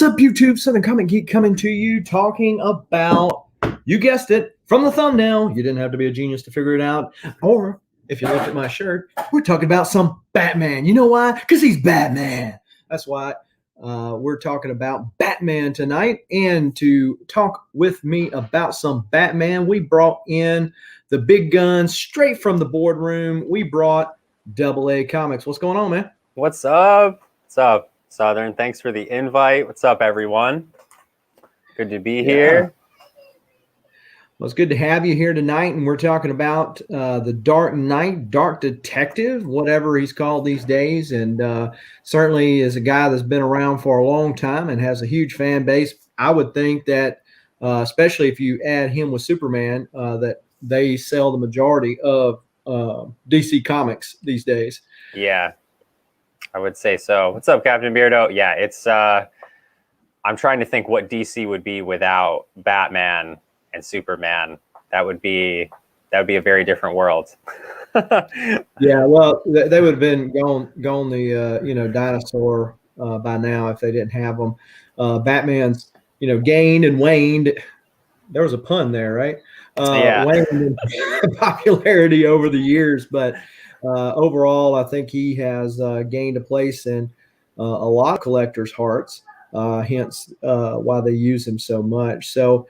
up, YouTube? Southern Comic Geek coming to you, talking about, you guessed it, from the thumbnail. You didn't have to be a genius to figure it out. Or, if you looked at my shirt, we're talking about some Batman. You know why? Because he's Batman. That's why we're talking about Batman tonight. And to talk with me about some Batman, we brought in the big guns straight from the boardroom. We brought AA Comics. What's going on, man? What's up? What's up, Southern? Thanks for the invite. What's up, everyone? Good to be here. Well, it's good to have you here tonight, and we're talking about the Dark Knight, Dark Detective, whatever he's called these days, and certainly is a guy that's been around for a long time and has a huge fan base. I would think that, especially if you add him with Superman, that they sell the majority of DC Comics these days. Yeah, I would say so. What's up, Captain Beardo? Yeah, it's I'm trying to think what DC would be without Batman and Superman. That would be a very different world. Yeah, well, they would have been gone the dinosaur by now if they didn't have them. Batman's gained and waned. There was a pun there, right? Yeah. Waned in popularity over the years, but overall, I think he has gained a place in a lot of collectors' hearts. Hence, why they use him so much. So,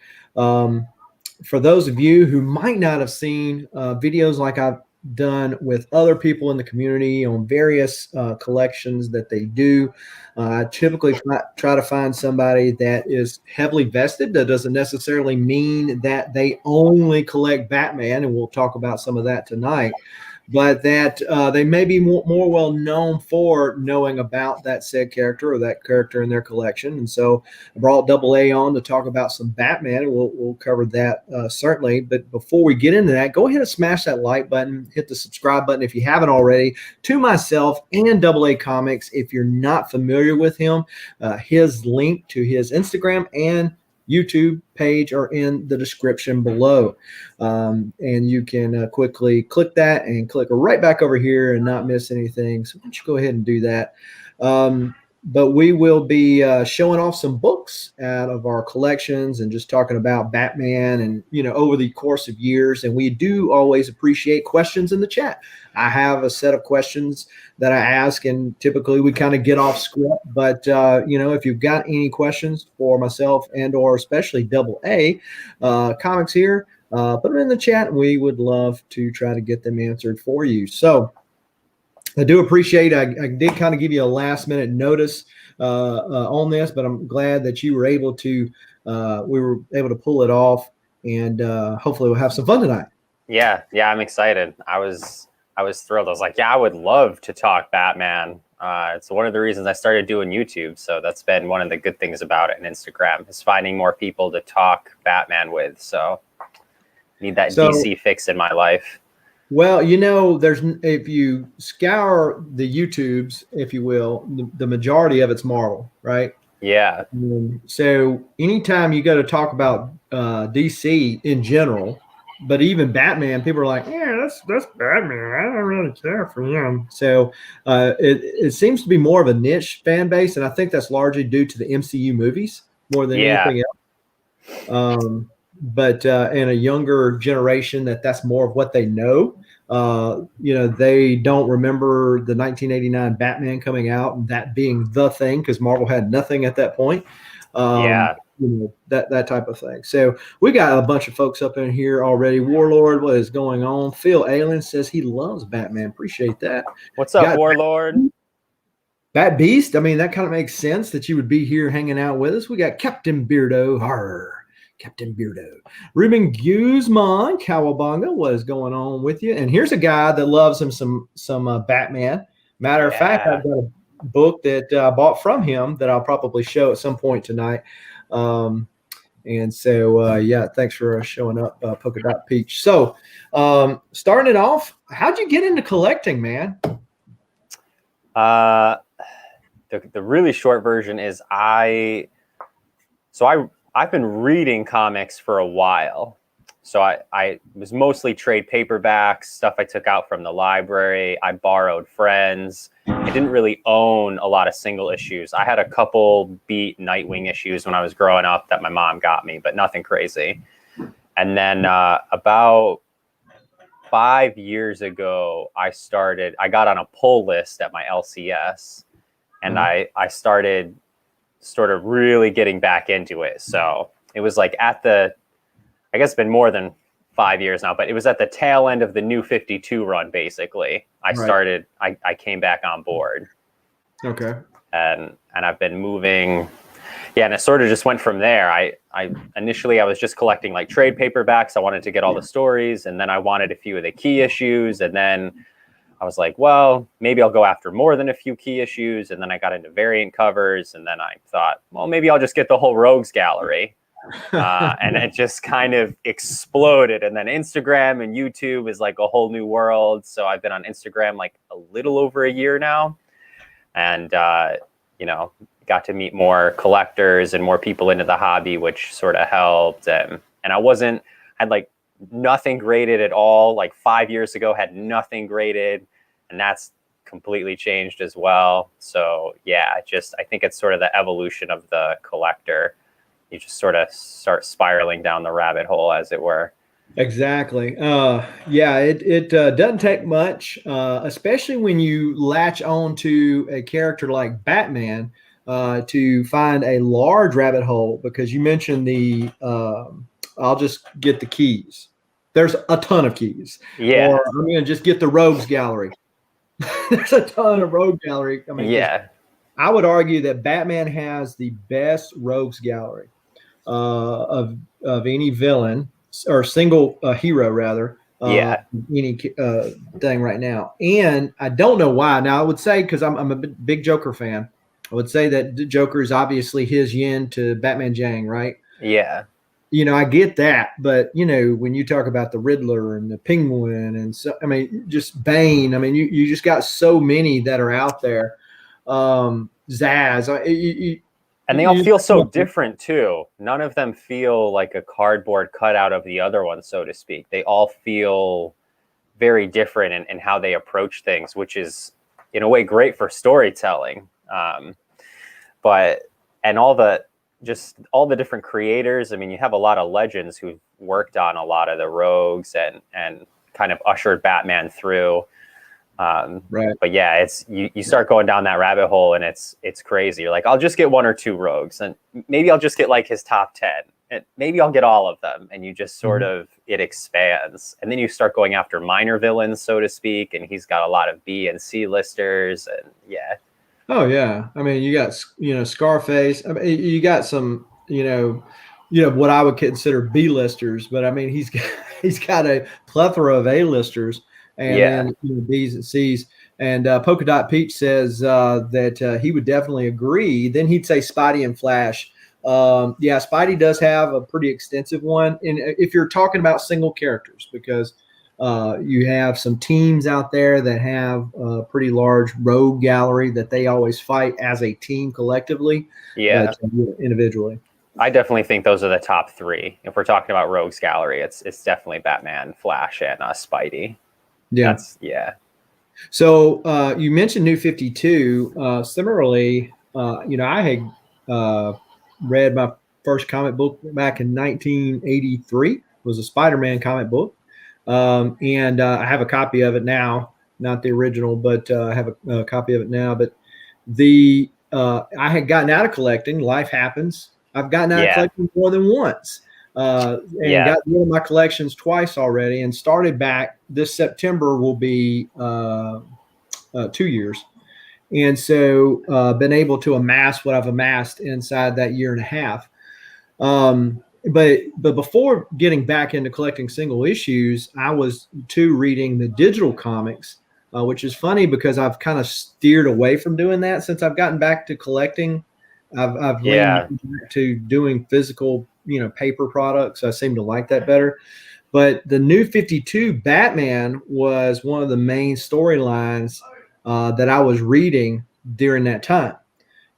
for those of you who might not have seen videos like I've done with other people in the community on various collections that they do, I typically try to find somebody that is heavily vested. That doesn't necessarily mean that they only collect Batman, and we'll talk about some of that tonight, but that they may be more well known for knowing about that said character or that character in their collection. And so I brought AA on to talk about some Batman, and we'll cover that certainly. But before we get into that, go ahead and smash that like button, hit the subscribe button if you haven't already, to myself and AA Comics. If you're not familiar with him, his link to his Instagram and YouTube page are in the description below, and you can quickly click that and click right back over here and not miss anything. So why don't you go ahead and do that. But we will be showing off some books out of our collections and just talking about Batman and over the course of years. And we do always appreciate questions in the chat. I have a set of questions that I ask, and typically we kind of get off script. But if you've got any questions for myself or especially AA Comics here, put them in the chat, and we would love to try to get them answered for you. So I do appreciate I did kind of give you a last minute notice on this, but I'm glad that you were able to we were able to pull it off, and hopefully we'll have some fun tonight. Yeah, I'm excited. I was thrilled. I was like, yeah, I would love to talk Batman. It's one of the reasons I started doing YouTube. So that's been one of the good things about it, and Instagram is finding more people to talk Batman with. So need that DC fix in my life. Well, if you scour the YouTubes, if you will, the majority of it's Marvel, right? Yeah. So anytime you go to talk about DC in general, but even Batman, people are like, yeah, that's Batman. I don't really care for him. So it seems to be more of a niche fan base, and I think that's largely due to the MCU movies more than anything else. But in a younger generation, that's more of what they know. They don't remember the 1989 Batman coming out and that being the thing, because Marvel had nothing at that point. That type of thing. So we got a bunch of folks up in here already. Warlord, what is going on? Phil Allen says he loves Batman. Appreciate that. What's up, Warlord? Bat Beast. I mean, that kind of makes sense that you would be here hanging out with us. We got Captain Beardo. Arr. Captain Beardo. Ruben Guzman, Cowabunga, what is going on with you? And here's a guy that loves him some Batman. Matter of fact, I've got a book that I bought from him that I'll probably show at some point tonight. And so, thanks for showing up, Polka Dot Peach. So, starting it off, how'd you get into collecting, man? The really short version is I've been reading comics for a while. So I was mostly trade paperbacks, stuff I took out from the library. I borrowed friends. I didn't really own a lot of single issues. I had a couple beat Nightwing issues when I was growing up that my mom got me, but nothing crazy. And then about 5 years ago, I got on a pull list at my LCS, and I started sort of really getting back into it. So it was like I guess it's been more than 5 years now, but it was at the tail end of the New 52 run, basically. I came back on board. Okay. And I've been moving. Yeah, and it sort of just went from there. I initially was just collecting like trade paperbacks. I wanted to get all the stories, and then I wanted a few of the key issues, and then I was like, well, maybe I'll go after more than a few key issues, and then I got into variant covers, and then I thought, well, maybe I'll just get the whole Rogues gallery. And it just kind of exploded. And then Instagram and YouTube is like a whole new world. So I've been on Instagram like a little over a year now, and got to meet more collectors and more people into the hobby, which sort of helped. And I had like nothing graded at all. Like 5 years ago, had nothing graded, and that's completely changed as well. So yeah, I think it's sort of the evolution of the collector. You just sort of start spiraling down the rabbit hole, as it were. Exactly. It doesn't take much, especially when you latch on to a character like Batman, to find a large rabbit hole, because you mentioned I'll just get the keys. There's a ton of keys. Yeah. Or I'm going to just get the Rogues Gallery. There's a ton of Rogue Gallery. I mean, yeah. I would argue that Batman has the best Rogues Gallery of any villain or single hero, rather. Any thing right now. And I don't know why. Now, I would say, because I'm a big Joker fan, I would say that Joker is obviously his yin to Batman Jang, right? Yeah. I get that. But, when you talk about the Riddler and the Penguin, and so, I mean, just Bane, I mean, you just got so many that are out there. Zaz. And they all feel so different, too. None of them feel like a cardboard cutout of the other one, so to speak. They all feel very different in how they approach things, which is, in a way, great for storytelling. And all the different creators. I mean, you have a lot of legends who've worked on a lot of the rogues and kind of ushered Batman through. Right. But yeah, it's you start going down that rabbit hole, and it's crazy. You're like, I'll just get one or two rogues, and maybe I'll just get like his top 10, and maybe I'll get all of them. And you just sort of, it expands, and then you start going after minor villains, so to speak. And he's got a lot of B and C listers, and yeah. Oh yeah, I mean, you got Scarface. I mean, you got some what I would consider B listers, but I mean, he's got a plethora of A listers, and then B's and C's. And Polka Dot Peach says that he would definitely agree. Then he'd say Spidey and Flash. Spidey does have a pretty extensive one, and if you're talking about single characters, because you have some teams out there that have a pretty large rogue gallery that they always fight as a team collectively, but individually. I definitely think those are the top three. If we're talking about rogues gallery, it's definitely Batman, Flash, and Spidey. Yeah. So you mentioned New 52. Similarly, I had read my first comic book back in 1983. It was a Spider-Man comic book. And I have a copy of it now, not the original, but I have a copy of it now. But I had gotten out of collecting. Life happens. I've gotten out of collecting more than once, and got rid of my collections twice already, and started back. This September will be 2 years. And so been able to amass what I've amassed inside that year and a half. But before getting back into collecting single issues, I was reading the digital comics, which is funny because I've kind of steered away from doing that since I've gotten back to collecting. I've leaned back to doing physical, paper products. I seem to like that better. But the New 52 Batman was one of the main storylines that I was reading during that time.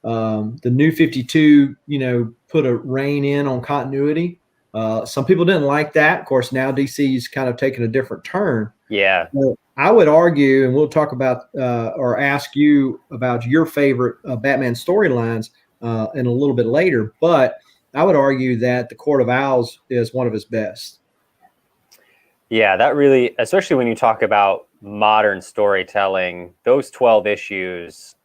The New 52, put a rein in on continuity. Some people didn't like that. Of course, now DC's kind of taken a different turn. Yeah. I would argue, and we'll talk about or ask you about your favorite Batman storylines in a little bit later. But I would argue that the Court of Owls is one of his best. Yeah, that really, especially when you talk about modern storytelling, those 12 issues.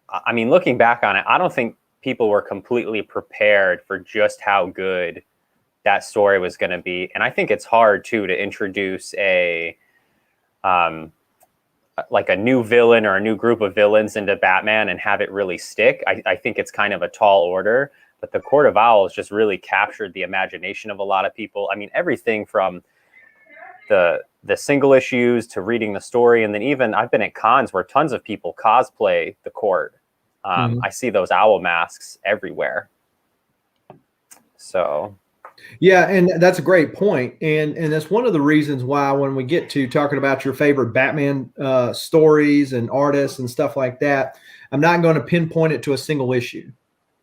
I mean, looking back on it, I don't think people were completely prepared for just how good that story was going to be. And I think it's hard too to introduce like a new villain or a new group of villains into Batman and have it really stick. I think it's kind of a tall order, but the Court of Owls just really captured the imagination of a lot of people. I mean, everything from the single issues to reading the story. And then even I've been at cons where tons of people cosplay the Court. I see those owl masks everywhere. So yeah, and that's a great point, and that's one of the reasons why when we get to talking about your favorite Batman stories and artists and stuff like that, I'm not going to pinpoint it to a single issue,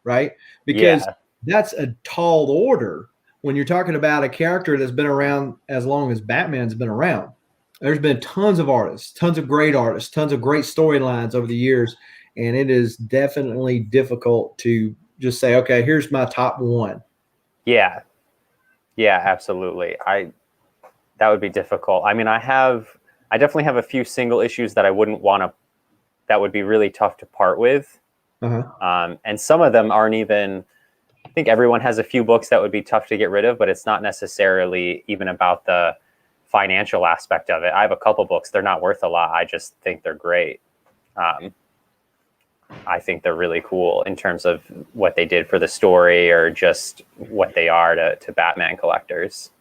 right? Because that's a tall order when you're talking about a character that's been around as long as Batman's been around. There's been tons of artists, tons of great storylines over the years, and it is definitely difficult to just say, okay, here's my top one. Yeah, absolutely. That would be difficult. I mean, I definitely have a few single issues that I wouldn't want to, that would be really tough to part with. And some of them aren't even, I think everyone has a few books that would be tough to get rid of, but it's not necessarily even about the financial aspect of it. I have a couple books. They're not worth a lot. I just think they're great. I think they're really cool in terms of what they did for the story or just what they are to Batman collectors.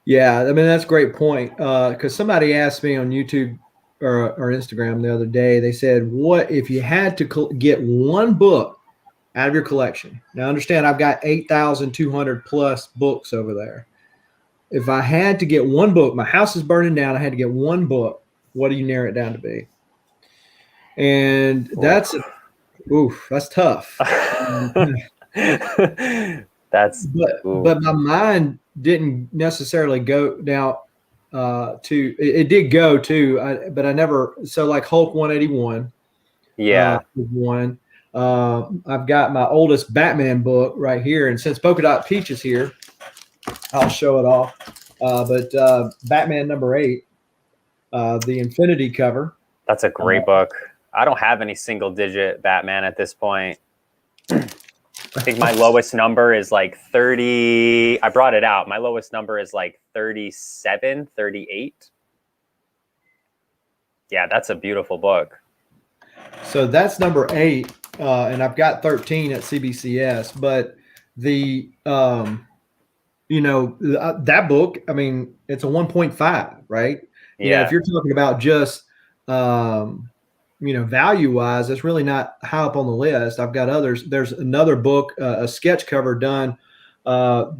Yeah, I mean, that's a great point. Because somebody asked me on YouTube or Instagram the other day, they said, what if you had to get one book out of your collection? Now, understand, I've got 8,200 plus books over there. If I had to get one book, my house is burning down, I had to get one book, what do you narrow it down to be? And that's tough. But my mind didn't necessarily go now to it did go to, but I never, so like Hulk 181. One. I've got my oldest Batman book right here, and since Polka Dot Peach is here, I'll show it off. But Batman #8, the Infinity cover. That's a great book. I don't have any single digit Batman at this point. I think my lowest number is like 30. I brought it out. My lowest number is like 37, 38. Yeah, that's a beautiful book. So that's #8. And I've got 13 at CBCS, but the, that book, I mean, it's a 1.5, right? If you're talking about just, value wise, it's really not high up on the list. I've got others. There's another book, a sketch cover done by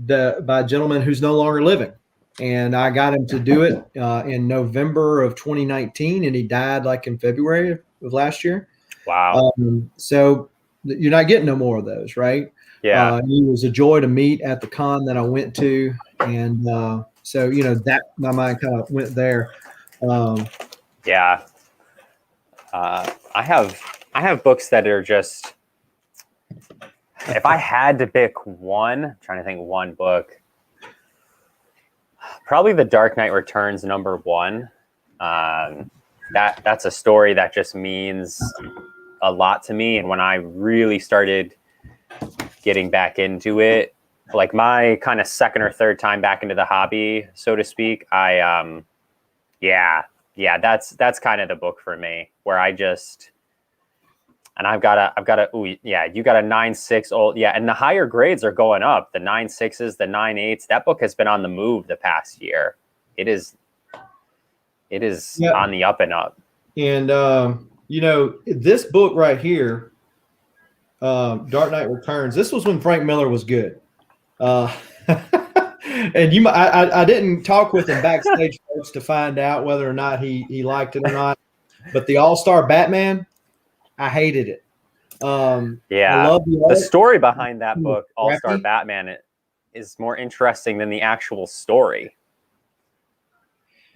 a gentleman who's no longer living. And I got him to do it in November of 2019, and he died like in February of last year. Wow. So you're not getting no more of those, right? Yeah. It was a joy to meet at the con that I went to. And so, that my mind kind of went there. Yeah. I have books that are just, if I had to pick one, I'm trying to think one book, probably The Dark Knight Returns #1. That's a story that just means a lot to me. And when I really started getting back into it, like my kind of second or third time back into the hobby, so to speak, that's kind of the book for me, where I just, and you got a 9.6 old. Yeah. And the higher grades are going up, the 9.6s, the 9.8s. That book has been on the move the past year. It is on the up and up. And, this book right here, Dark Knight Returns, this was when Frank Miller was good. And I didn't talk with him backstage folks to find out whether or not he liked it or not, but the All-Star Batman, I hated it. I love the story behind that book, All-Star Batman, is more interesting than the actual story.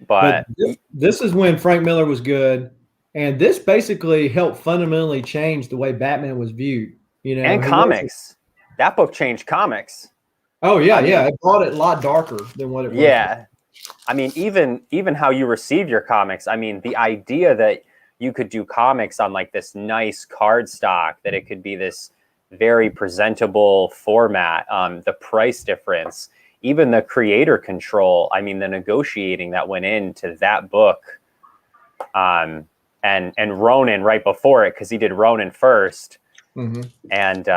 But this is when Frank Miller was good, and this basically helped fundamentally change the way Batman was viewed. You know, and comics. That book changed comics. Oh yeah, yeah. It brought it a lot darker than what it was. Yeah. I mean, even how you receive your comics. I mean, the idea that you could do comics on like this nice card stock, that it could be this very presentable format, the price difference, even the creator control. I mean, the negotiating that went into that book, and Ronin right before it, because he did Ronin first. Mm-hmm. And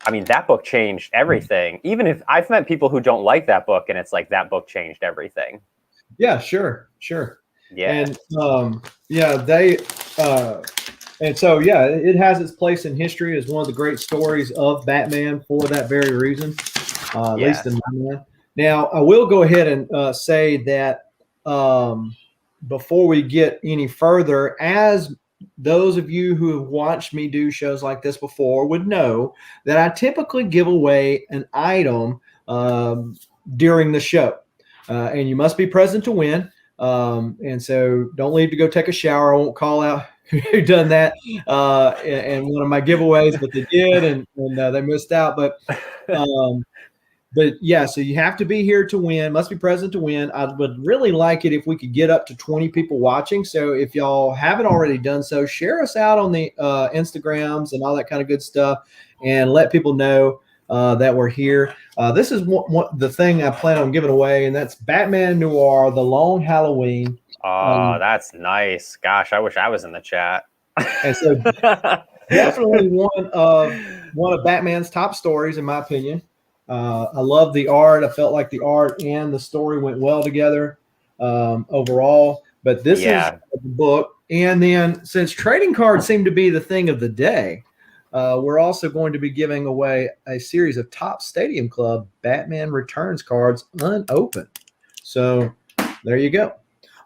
I mean, that book changed everything. Even if I've met people who don't like that book, and it's like that book changed everything. Yeah, sure. Yeah. And and so it has its place in history as one of the great stories of Batman for that very reason, at least in my mind. Now, I will go ahead and say that before we get any further, as those of you who have watched me do shows like this before would know that I typically give away an item during the show, and you must be present to win. And so don't leave to go take a shower. I won't call out who done that in one of my giveaways, but they did, and they missed out. But yeah, so you have to be here to win, must be present to win. I would really like it if we could get up to 20 people watching. So if y'all haven't already done so, share us out on the Instagrams and all that kind of good stuff, and let people know that we're here. This is the thing I plan on giving away, and that's Batman Noir, The Long Halloween. Oh, that's nice. Gosh, I wish I was in the chat. And so definitely one of Batman's top stories, in my opinion. I love the art. I felt like the art and the story went well together overall. But this is the book. And then since trading cards seem to be the thing of the day, we're also going to be giving away a series of Top Stadium Club Batman Returns cards unopened. So there you go.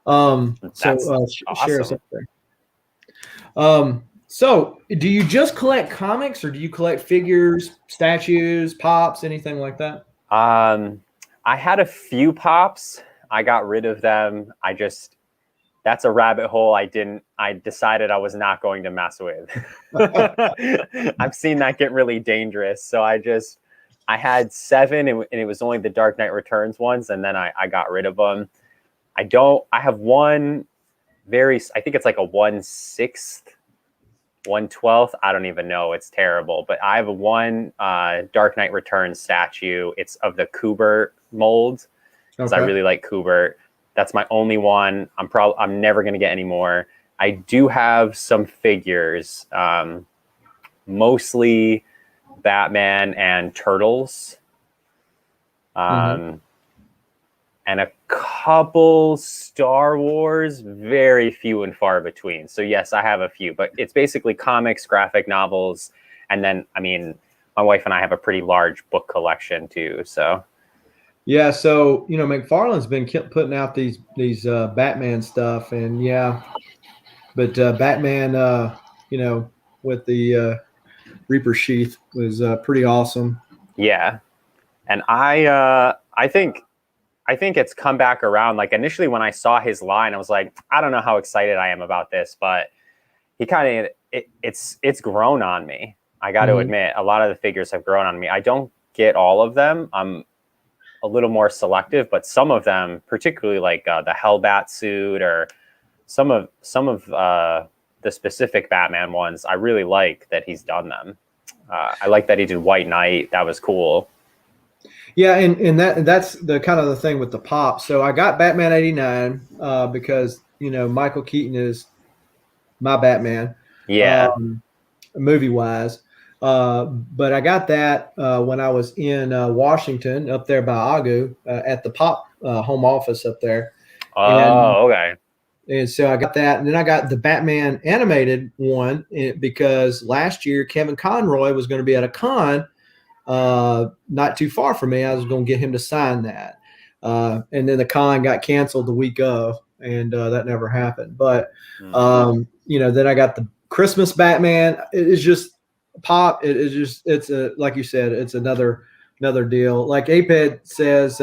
Share us up there. So do you just collect comics, or do you collect figures, statues, pops, anything like that? I had a few pops. I got rid of them. That's a rabbit hole I decided I was not going to mess with. I've seen that get really dangerous. So I had 7 and it was only the Dark Knight Returns ones. And then I got rid of them. I have one I think it's like a 1/6, 1/12. I don't even know. It's terrible. But I have one Dark Knight Returns statue. It's of the Kubert mold, because I really like Kubert. That's my only one. I'm never going to get any more. I do have some figures, mostly Batman and Turtles. And a couple Star Wars, very few and far between. So yes, I have a few, but it's basically comics, graphic novels, and then, I mean, my wife and I have a pretty large book collection too. So yeah, so McFarlane's been putting out these Batman stuff, and but Batman, with the Reaper sheath was pretty awesome. Yeah, and I think it's come back around. Like initially when I saw his line, I was like, I don't know how excited I am about this, but he kind of, it's grown on me. I got to admit, a lot of the figures have grown on me. I don't get all of them. I'm a little more selective, but some of them, particularly like the Hellbat suit or some of the specific Batman ones, I really like that he's done them. I like that he did White Knight. That was cool. Yeah, and that's the kind of the thing with the pop. So I got Batman 89 because Michael Keaton is my Batman. Yeah. Movie wise, but I got that when I was in Washington, up there by Agu at the Pop home office up there. Okay. And so I got that, and then I got the Batman animated one because last year Kevin Conroy was going to be at a con not too far from me. I was going to get him to sign that. And then the con got canceled the week of, and that never happened. But, then I got the Christmas Batman. It's just pop. It's like you said, it's another deal. Like Aped says,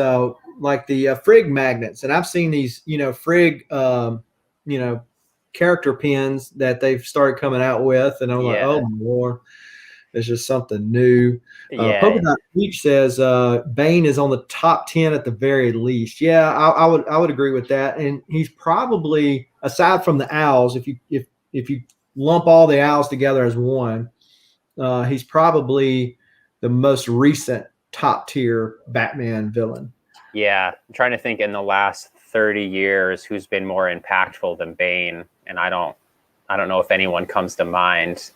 like the Frigg magnets, and I've seen these, Frigg, character pins that they've started coming out with, and I'm like, Yeah. oh my Lord, it's just something new. Polka Yeah. Dot Peach says Bane is on the top 10 at the very least. Yeah, I would agree with that, and he's probably, aside from the owls, if you lump all the owls together as one, he's probably the most recent top tier Batman villain. Yeah. I'm trying to think in the last 30 years who's been more impactful than Bane, and I don't know if anyone comes to mind.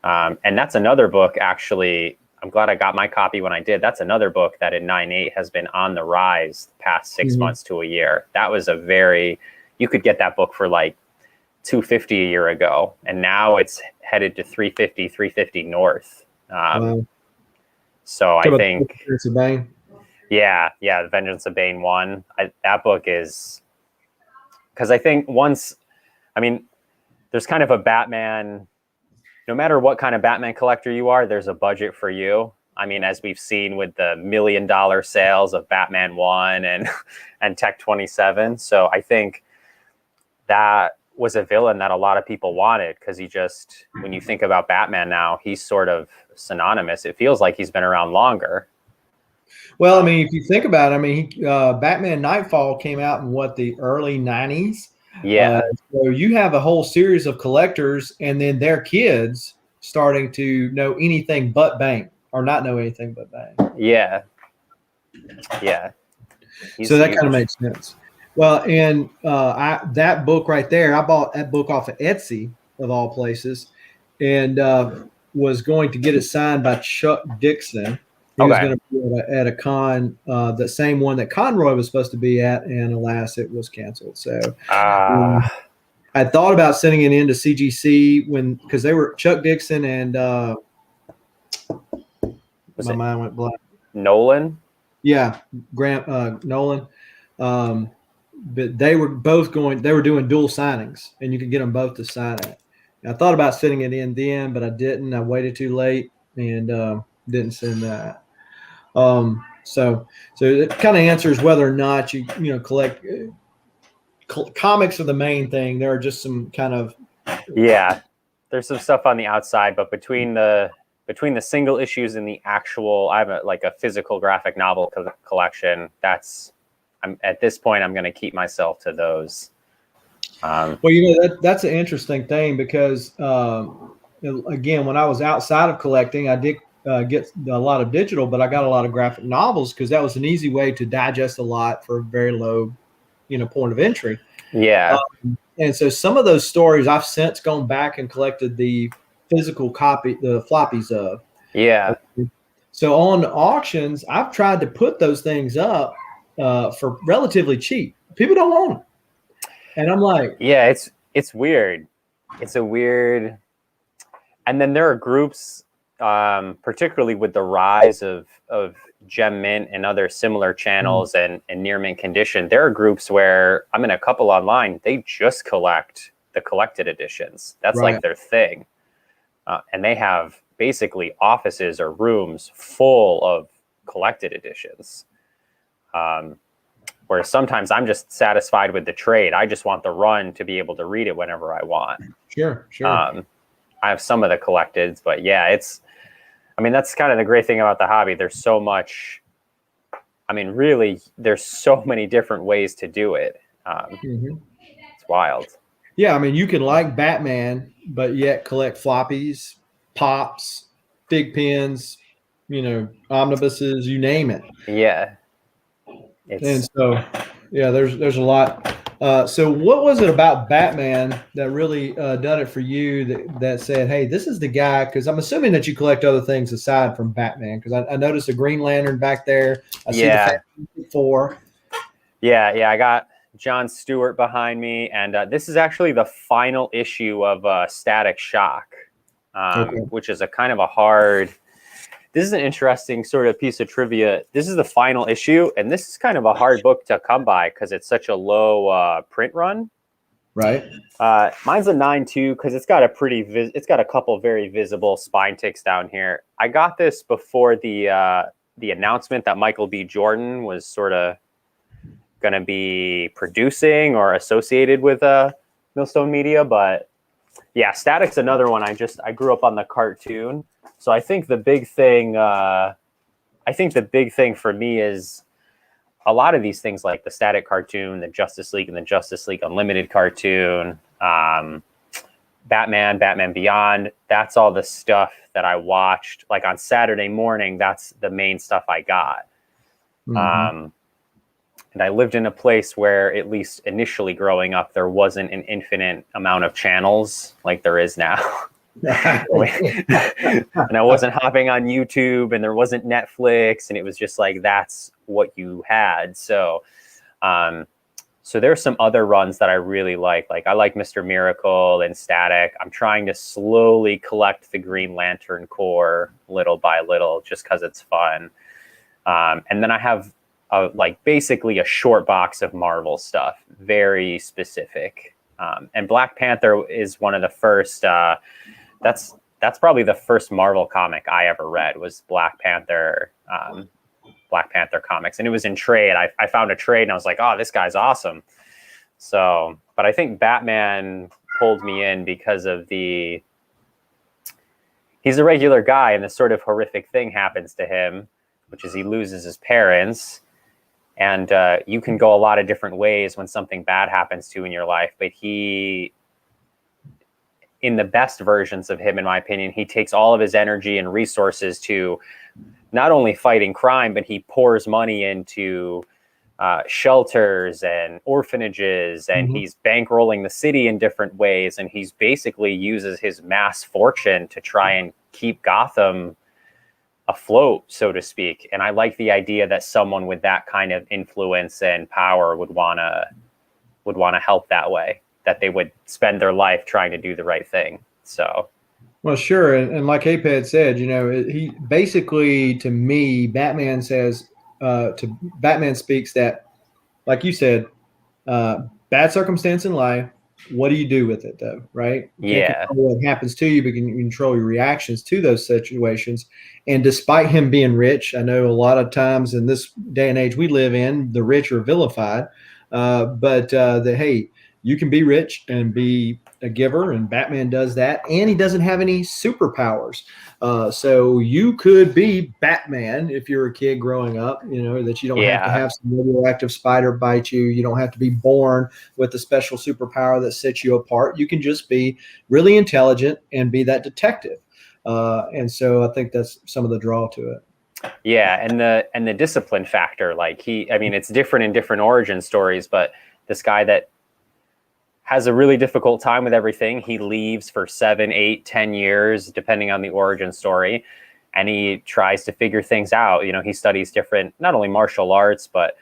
And that's another book, actually. I'm glad I got my copy when I did. That's another book that in 9/8 has been on the rise the past 6 months to a year. That was you could get that book for like $250 a year ago, and now it's headed to $350 north. Wow. So I think, it's a Bane. yeah, The Vengeance of Bane 1. That book is, because I think there's kind of a Batman. No matter what kind of Batman collector you are, there's a budget for you. I mean, as we've seen with the $1 million sales of Batman 1 and Tech 27. So I think that was a villain that a lot of people wanted, because when you think about Batman now, he's sort of synonymous. It feels like he's been around longer. Well, I mean, if you think about it, Batman Nightfall came out in the early 90s. Yeah. So you have a whole series of collectors and then their kids starting to know anything but Bane, or not know anything but Bane. Yeah. So that kind of makes sense. Well, and that book right there, I bought that book off of Etsy, of all places, and was going to get it signed by Chuck Dixon. He was going to be at a con, the same one that Conroy was supposed to be at, and alas, it was canceled. So I thought about sending it into CGC because they were Chuck Dixon and my mind went blank. Nolan? Yeah, Nolan. But they were both they were doing dual signings, and you could get them both to sign it. And I thought about sending it in then, but I didn't. I waited too late and didn't send that. So it kind of answers whether or not you collect. Comics are the main thing. There are just some kind of there's some stuff on the outside, but between the single issues and the actual, I have a physical graphic novel collection. At this point, I'm going to keep myself to those. Well, that's an interesting thing because, again, when I was outside of collecting, I did get a lot of digital, but I got a lot of graphic novels because that was an easy way to digest a lot for a very low, point of entry. Yeah. And so some of those stories I've since gone back and collected the physical copy, the floppies of. Yeah. So on auctions, I've tried to put those things up for relatively cheap. People don't want them. And I'm like, yeah, it's weird. It's a weird. And then there are groups, particularly with the rise of Gem Mint and other similar channels and near mint condition. There are groups where I'm in a couple online. They just collect the collected editions. That's like their thing. And they have basically offices or rooms full of collected editions. Where sometimes I'm just satisfied with the trade. I just want the run to be able to read it whenever I want. Sure. I have some of the collecteds, but yeah, that's kind of the great thing about the hobby. There's so much. Really, there's so many different ways to do it. It's wild. Yeah, you can like Batman, but yet collect floppies, pops, big pins, omnibuses, you name it. Yeah. And so, yeah, there's a lot. So what was it about Batman that really done it for you that said, hey, this is the guy? Because I'm assuming that you collect other things aside from Batman, because I noticed a Green Lantern back there. I see the Fantastic Four. Yeah, I got John Stewart behind me, and this is actually the final issue of Static Shock, which is a kind of a hard. This is an interesting sort of piece of trivia. This is the final issue, and this is kind of a hard book to come by because it's such a low print run. Right. Mine's a 9.2 because it's got it's got a couple very visible spine ticks down here. I got this before the announcement that Michael B. Jordan was sort of going to be producing or associated with Millstone Media. But yeah, Static's another one. I grew up on the cartoon, so I think the big thing for me is a lot of these things, like the Static cartoon, the Justice League and the Justice League Unlimited cartoon, Batman Beyond. That's all the stuff that I watched. Like on Saturday morning, that's the main stuff I got. Mm-hmm. And I lived in a place where, at least initially growing up, there wasn't an infinite amount of channels like there is now. And I wasn't hopping on YouTube, and there wasn't Netflix, and it was just like, that's what you had. So there's some other runs that I really like. Like I like Mr. Miracle and Static. I'm trying to slowly collect the Green Lantern Corps little by little, just because it's fun. And then I have basically a short box of Marvel stuff, very specific. And Black Panther is one of the first. That's probably the first Marvel comic I ever read, was Black Panther comics, and it was in trade. I found a trade, and I was like, oh, this guy's awesome. So, but I think Batman pulled me in because of he's a regular guy, and this sort of horrific thing happens to him, which is he loses his parents. And you can go a lot of different ways when something bad happens to you in your life. But in the best versions of him, in my opinion, he takes all of his energy and resources to not only fighting crime, but he pours money into shelters and orphanages, and mm-hmm. he's bankrolling the city in different ways. And he's basically uses his mass fortune to try and keep Gotham afloat, so to speak. And I like the idea that someone with that kind of influence and power would want to help that way, that they would spend their life trying to do the right thing. So, well, sure. And like Aped said, he basically, to me, Batman speaks that, like you said, bad circumstance in life. What do you do with it, though? Right? You can't control what happens to you, but you can control your reactions to those situations. And despite him being rich, I know a lot of times in this day and age we live in, the rich are vilified. Hey, you can be rich and be a giver, and Batman does that, and he doesn't have any superpowers. So you could be Batman if you're a kid growing up, that you don't have to have some radioactive spider bite you. You don't have to be born with a special superpower that sets you apart. You can just be really intelligent and be that detective. And so I think that's some of the draw to it. Yeah, and the discipline factor, it's different in different origin stories, but this guy that has a really difficult time with everything. He leaves for 7, 8, 10 years, depending on the origin story. And he tries to figure things out. He studies different, not only martial arts, but,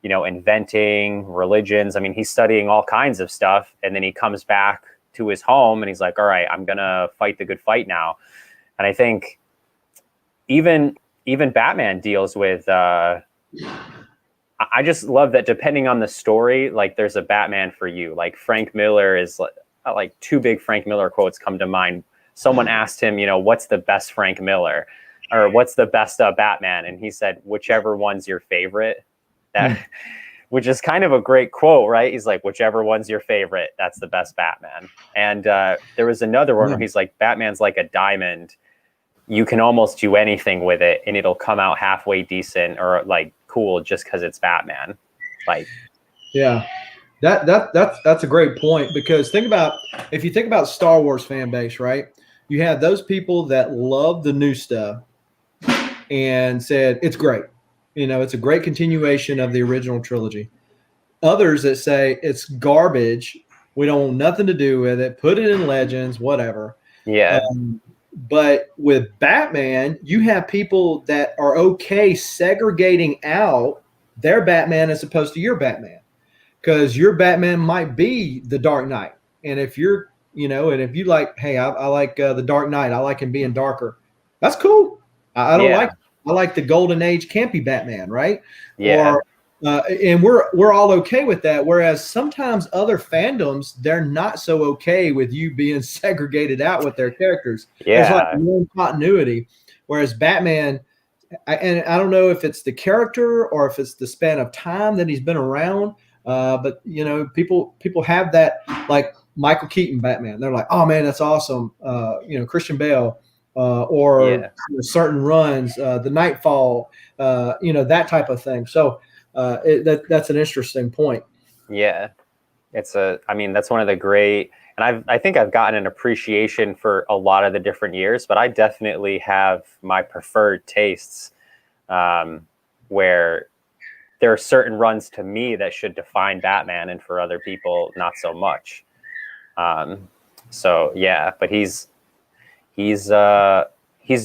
inventing, religions. He's studying all kinds of stuff. And then he comes back to his home and he's like, all right, I'm going to fight the good fight now. And I think even Batman deals with, I just love that depending on the story, like there's a Batman for you. Like Frank Miller is like two big Frank Miller quotes come to mind. Someone asked him, what's the best Frank Miller, or what's the best Batman? And he said, whichever one's your favorite. Which is kind of a great quote, right? He's like, whichever one's your favorite, that's the best Batman. And there was another one where he's like, Batman's like a diamond. You can almost do anything with it and it'll come out halfway decent or like cool just because it's Batman. That's a great point, because if you think about Star Wars fan base, right? You have those people that love the new stuff and said it's great. It's a great continuation of the original trilogy. Others that say it's garbage, we don't want nothing to do with it, put it in Legends, whatever. Yeah. But with Batman, you have people that are okay segregating out their Batman as opposed to your Batman, because your Batman might be the Dark Knight. And if you're, and if you like, hey, I like the Dark Knight, I like him being darker. That's cool. I like the Golden Age campy Batman, right? Yeah. And we're all okay with that. Whereas sometimes other fandoms, they're not so okay with you being segregated out with their characters. Yeah. There's like no continuity. Whereas Batman, and I don't know if it's the character or if it's the span of time that he's been around. But people have that, like Michael Keaton Batman. They're like, oh man, that's awesome. Christian Bale, or certain runs, the Nightfall, that type of thing. So that's an interesting point. Yeah, that's one of the great, and I think I've gotten an appreciation for a lot of the different years, but I definitely have my preferred tastes, where there are certain runs to me that should define Batman, and for other people, not so much. So yeah, but he's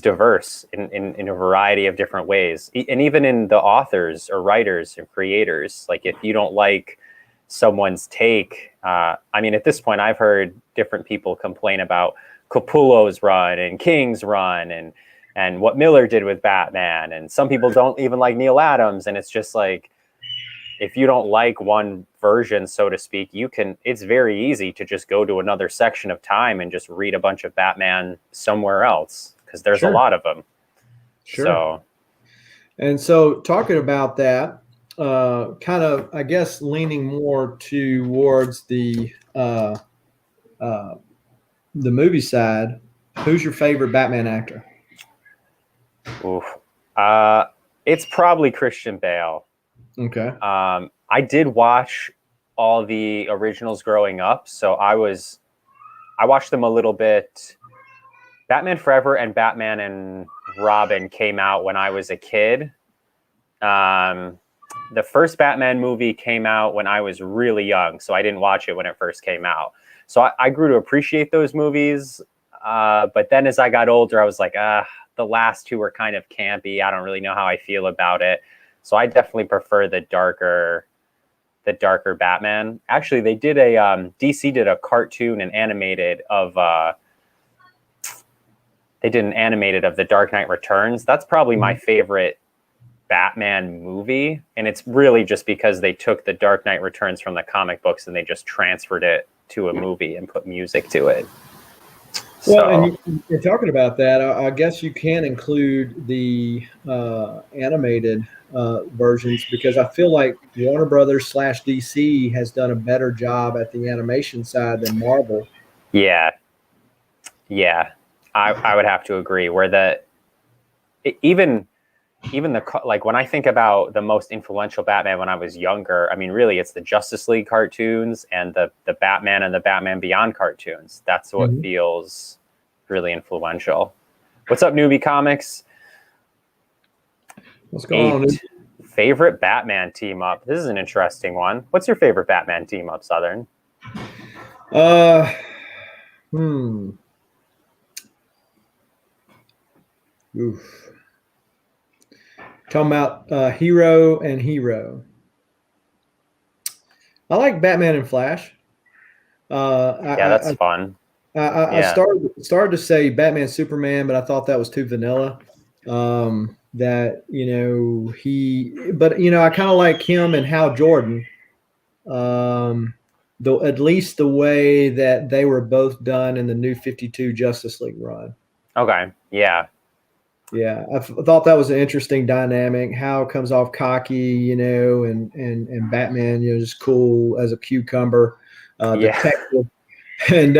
diverse in a variety of different ways, and even in the authors or writers or creators. Like if you don't like someone's take, at this point, I've heard different people complain about Capullo's run and King's run and what Miller did with Batman, and some people don't even like Neil Adams, and it's just like, if you don't like one version, so to speak, it's very easy to just go to another section of time and just read a bunch of Batman somewhere else, because there's a lot of them. Sure. So talking about that, kind of, I guess, leaning more towards the movie side, who's your favorite Batman actor? Oof. It's probably Christian Bale. Okay. I did watch all the originals growing up, so I watched them a little bit. Batman Forever and Batman and Robin came out when I was a kid. The first Batman movie came out when I was really young, so I didn't watch it when it first came out. So I grew to appreciate those movies. But then as I got older, I was like, the last two are kind of campy. I don't really know how I feel about it. So I definitely prefer the darker Batman. Actually, they did DC did a cartoon and animated of, they did an animated of The Dark Knight Returns. That's probably my favorite Batman movie. And it's really just because they took The Dark Knight Returns from the comic books and they just transferred it to a movie and put music to it. Well, and you're talking about that. I guess you can include the animated versions, because I feel like Warner Brothers / DC has done a better job at the animation side than Marvel. Yeah, I would have to agree. Where even like when I think about the most influential Batman when I was younger, really it's the Justice League cartoons and the Batman and the Batman Beyond cartoons. That's what feels really influential. What's up, Newbie Comics? What's going on? Favorite Batman team up. This is an interesting one. What's your favorite Batman team up, Southern? Oof. Talking about hero and hero. I like Batman and Flash. That's fun. I started to say Batman Superman, but I thought that was too vanilla. I kind of like him and Hal Jordan. Though at least the way that they were both done in the New 52 Justice League run. Okay. Yeah. Yeah, I thought that was an interesting dynamic. Hal comes off cocky, and Batman, just cool as a cucumber, detective, and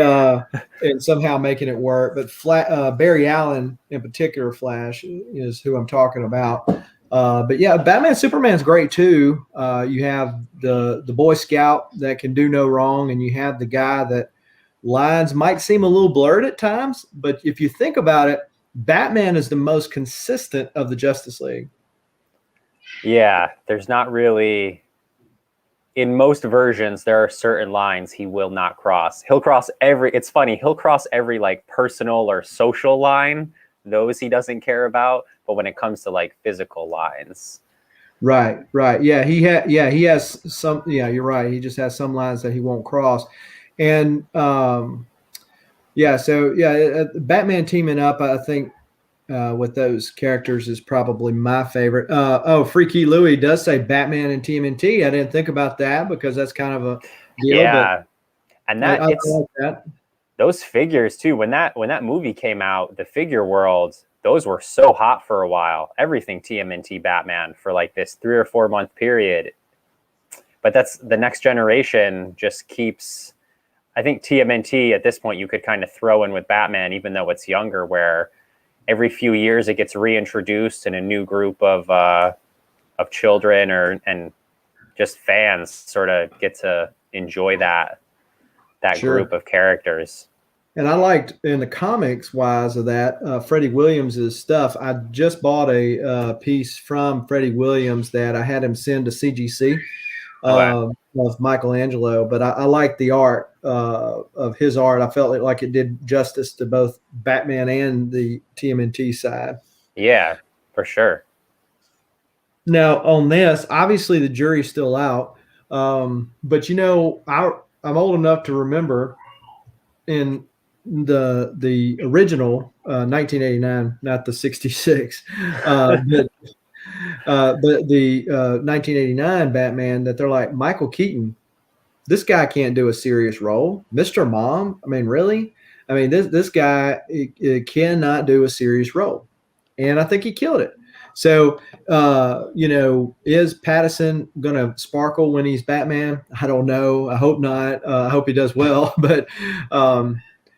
somehow making it work. But Barry Allen, in particular, Flash, is who I'm talking about. But yeah, Batman Superman's great too. You have the Boy Scout that can do no wrong, and you have the guy that lines might seem a little blurred at times, but if you think about it, Batman is the most consistent of the Justice League. Yeah, there's not really, in most versions, there are certain lines he will not cross. He'll cross it's funny, he'll cross every like personal or social line, those he doesn't care about, but when it comes to like physical lines. Right. Yeah, he has some, you're right. He just has some lines that he won't cross. And Batman teaming up, I think, with those characters is probably my favorite. Freaky Louie does say Batman and TMNT. I didn't think about that because that's kind of a deal. Yeah, and that I like that. Those figures too. When that movie came out, the figure world, those were so hot for a while. Everything TMNT Batman for like this 3 or 4 month period. But that's the next generation just keeps, I think TMNT at this point you could kind of throw in with Batman, even though it's younger, where every few years it gets reintroduced and a new group of children and just fans sort of get to enjoy that Sure. group of characters. And I liked in the comics wise of that, Freddie Williams's stuff. I just bought a piece from Freddie Williams that I had him send to CGC of Michelangelo, but I liked the art of his art. I felt like it did justice to both Batman and the TMNT side. Yeah, for sure. Now on this, obviously the jury's still out, but you know, I'm old enough to remember in the original 1989, not the 66, but the 1989 Batman, that they're like, Michael Keaton, this guy can't do a serious role. Mr. Mom, I mean, really? I mean, this guy cannot do a serious role, and I think he killed it. So, you know, is Pattinson going to sparkle when he's Batman? I don't know. I hope not. I hope he does well, but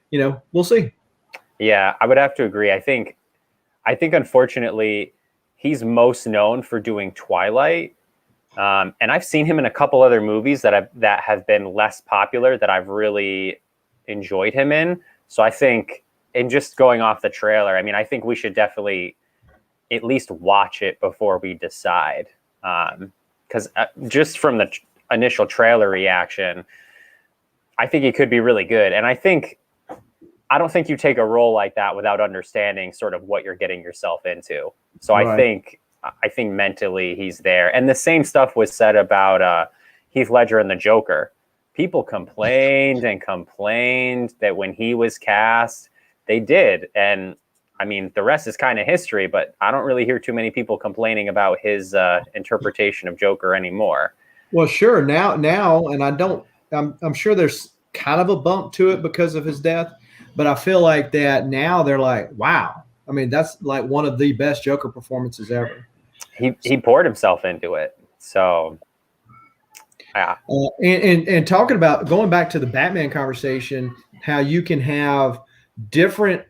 you know, we'll see. Yeah, I would have to agree. I think unfortunately he's most known for doing Twilight. And I've seen him in a couple other movies that have been less popular that I've really enjoyed him in. So I think, and just going off the trailer, I mean, I think we should definitely at least watch it before we decide. Because just from the initial trailer reaction, I think he could be really good. And I don't think you take a role like that without understanding sort of what you're getting yourself into. So right. I think mentally he's there. And the same stuff was said about Heath Ledger and the Joker. People complained and complained that when he was cast, they did. And I mean, the rest is kind of history, but I don't really hear too many people complaining about his interpretation of Joker anymore. Well, sure. Now, and I'm sure there's kind of a bump to it because of his death, but I feel like that now they're like, wow. I mean, that's like one of the best Joker performances ever. He poured himself into it. So, yeah. And talking about going back to the Batman conversation, how you can have different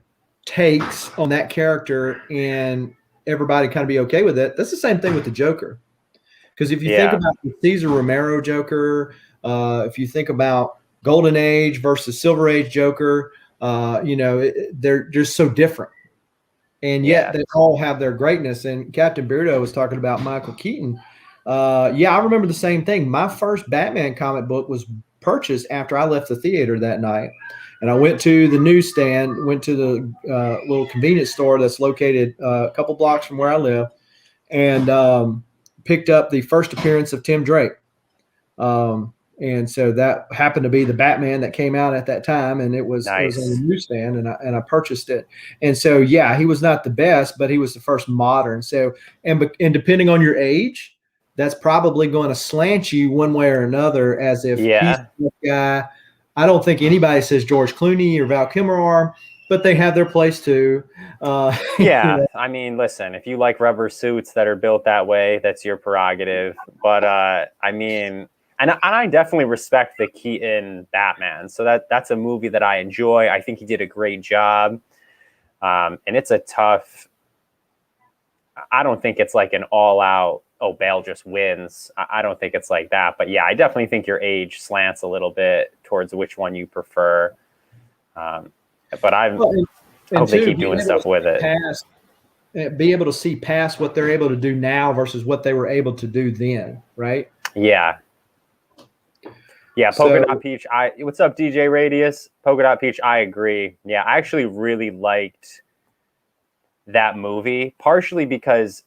takes on that character and everybody kind of be okay with it. That's the same thing with the Joker. Because if you think about the Cesar Romero Joker, if you think about Golden Age versus Silver Age Joker, you know, they're just so different. And yet they all have their greatness. And Captain Beardo was talking about Michael Keaton. I remember the same thing. My first Batman comic book was purchased after I left the theater that night. And I went to the newsstand, went to the little convenience store that's located a couple blocks from where I live, and picked up the first appearance of Tim Drake. And so that happened to be the Batman that came out at that time, and it was on the newsstand, and I purchased it. And so, yeah, he was not the best, but he was the first modern. So, and depending on your age, that's probably going to slant you one way or another, as if he's the guy. I don't think anybody says George Clooney or Val Kilmer are, but they have their place too. Yeah, you know. I mean, listen, if you like rubber suits that are built that way, that's your prerogative. But I mean. And I definitely respect the Keaton Batman. So that's a movie that I enjoy. I think he did a great job. And it's a tough, I don't think it's like an all out, oh, Bale just wins. I don't think it's like that. But yeah, I definitely think your age slants a little bit towards which one you prefer. But I hope they keep doing stuff with it. Be able to see past what they're able to do now versus what they were able to do then, right? Yeah. Yeah, Polka Dot Peach. What's up, DJ Radius? Polka Dot Peach, I agree. Yeah, I actually really liked that movie, partially because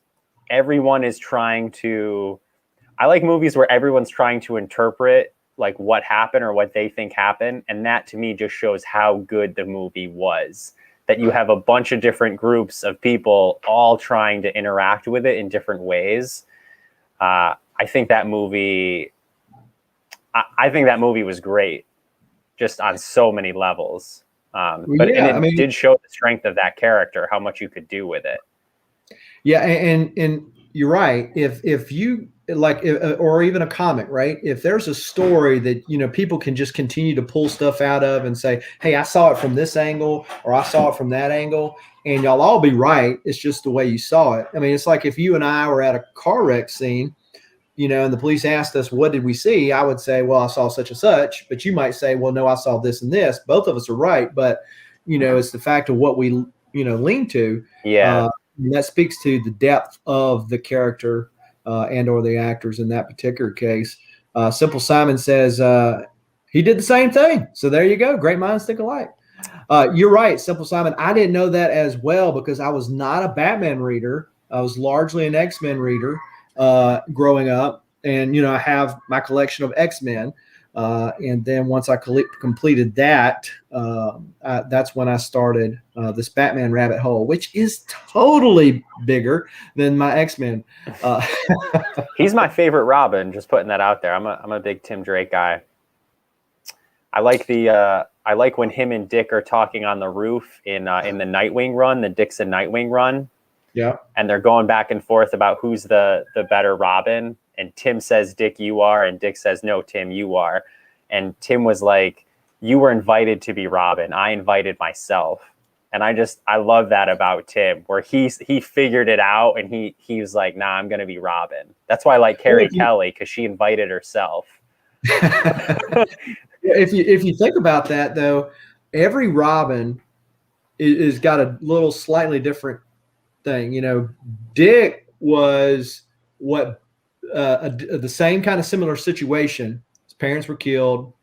everyone is trying to. I like movies where everyone's trying to interpret like what happened or what they think happened, and that to me just shows how good the movie was. That you have a bunch of different groups of people all trying to interact with it in different ways. I think that movie was great, just on so many levels. It did show the strength of that character, how much you could do with it. Yeah, and you're right. If you like, or even a comic, right? If there's a story that people can just continue to pull stuff out of and say, "Hey, I saw it from this angle, or I saw it from that angle," and y'all all be right. It's just the way you saw it. I mean, it's like if you and I were at a car wreck scene, and the police asked us, "What did we see?" I would say, "Well, I saw such and such," but you might say, "Well, no, I saw this and this." Both of us are right, but it's the fact of what we lean to. Yeah. And that speaks to the depth of the character and or the actors in that particular case. Simple Simon says he did the same thing. So there you go. Great minds think alike. You're right, Simple Simon. I didn't know that as well because I was not a Batman reader. I was largely an X-Men reader growing up. And, I have my collection of X-Men. And then once I completed that, that's when I started this Batman rabbit hole, which is totally bigger than my X-Men. He's my favorite Robin. Just putting that out there. I'm a big Tim Drake guy. I like when him and Dick are talking on the roof in the Nightwing run, the Dixon Nightwing run. Yeah, and they're going back and forth about who's the better Robin. And Tim says, "Dick, you are." And Dick says, "No, Tim, you are." And Tim was like, "You were invited to be Robin. I invited myself." And I love that about Tim, where he figured it out and he was like, "Nah, I'm going to be Robin." That's why I like Carrie Kelly, because she invited herself. If you think about that, though, every Robin is got a little slightly different thing. Dick was the same kind of similar situation. His parents were killed.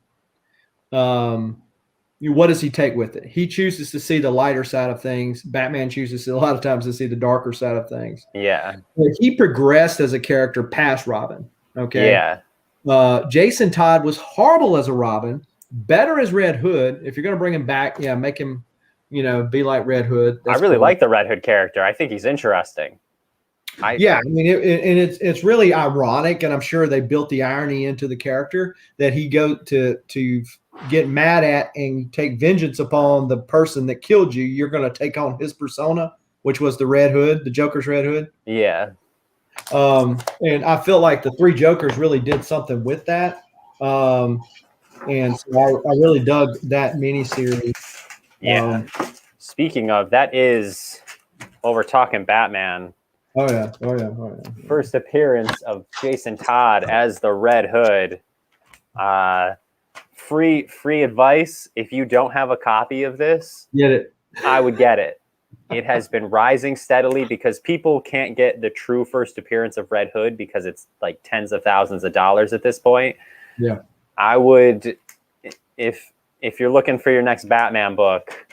What does he take with it? He chooses to see the lighter side of things. Batman chooses a lot of times to see the darker side of things. Yeah. He progressed as a character past Robin. Okay. Yeah. Jason Todd was horrible as a Robin, better as Red Hood. If you're going to bring him back, make him, be like Red Hood. I really like the Red Hood character. I think he's interesting. I mean, it's really ironic, and I'm sure they built the irony into the character that he go to get mad at and take vengeance upon the person that killed you. You're going to take on his persona, which was the Red Hood, the Joker's Red Hood. Yeah. And I feel like the Three Jokers really did something with that. And so I really dug that miniseries. Yeah. Speaking of, that is, well, we're talking Batman. Oh yeah. First appearance of Jason Todd as the Red Hood. Free advice: if you don't have a copy of this, get it. I would get it. It has been rising steadily because people can't get the true first appearance of Red Hood because it's like tens of thousands of dollars at this point. Yeah. I would, if you're looking for your next Batman book,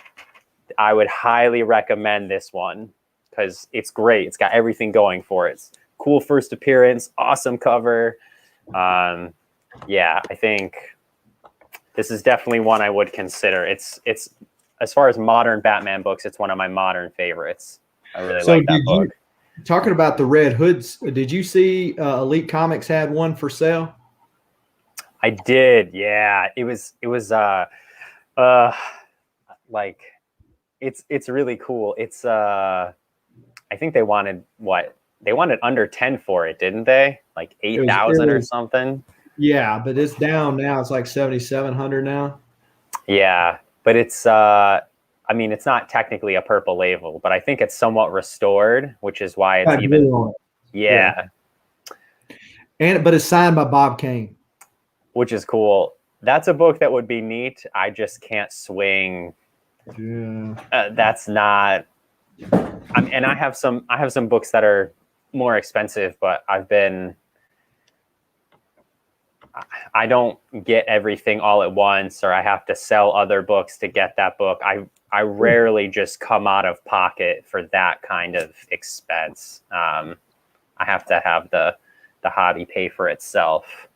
I would highly recommend this one because it's great. It's got everything going for it. It's cool first appearance, awesome cover. Yeah, I think this is definitely one I would consider. It's as far as modern Batman books, it's one of my modern favorites. I really like that book. Talking about the Red Hoods, did you see Elite Comics had one for sale? I did. Yeah, it was like it's really cool. It's I think they wanted under 10 for it, didn't they? Like 8,000 or something. Yeah, but it's down now. It's like 7,700 now. Yeah, but it's I mean, it's not technically a purple label, but I think it's somewhat restored, which is why it's even. Yeah. But it's signed by Bob Kane, which is cool. That's a book that would be neat. I just can't swing. Yeah. That's not. And I have some books that are more expensive, but I don't get everything all at once, or I have to sell other books to get that book. I rarely just come out of pocket for that kind of expense. I have to have the hobby pay for itself.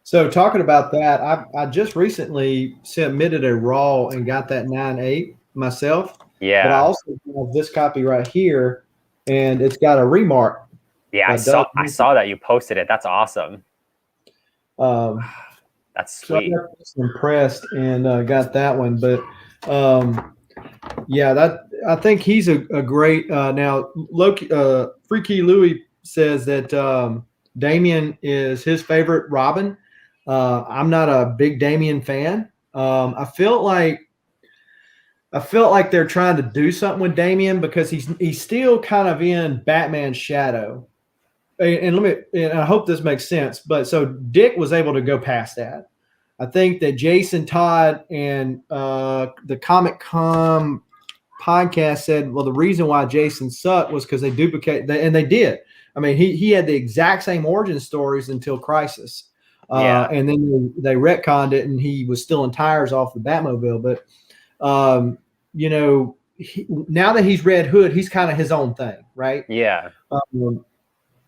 So talking about that, I just recently submitted a raw and got that 9.8 myself. Yeah. But I also have this copy right here, and it's got a remark. Yeah, I saw that you posted it. That's awesome. That's sweet. So I was impressed and got that one. But Yeah, that I think he's a great. Now, Loki, Freaky Louie says that Damian is his favorite Robin. I'm not a big Damian fan. I felt like they're trying to do something with Damian because he's still kind of in Batman's shadow. And I hope this makes sense. But so Dick was able to go past that. I think that Jason Todd and the Comic Com podcast said, well, the reason why Jason sucked was because they duplicate, and they did. I mean, he had the exact same origin stories until Crisis. And then they retconned it, and he was stealing tires off the Batmobile. But now that he's Red Hood, he's kind of his own thing, right? Yeah.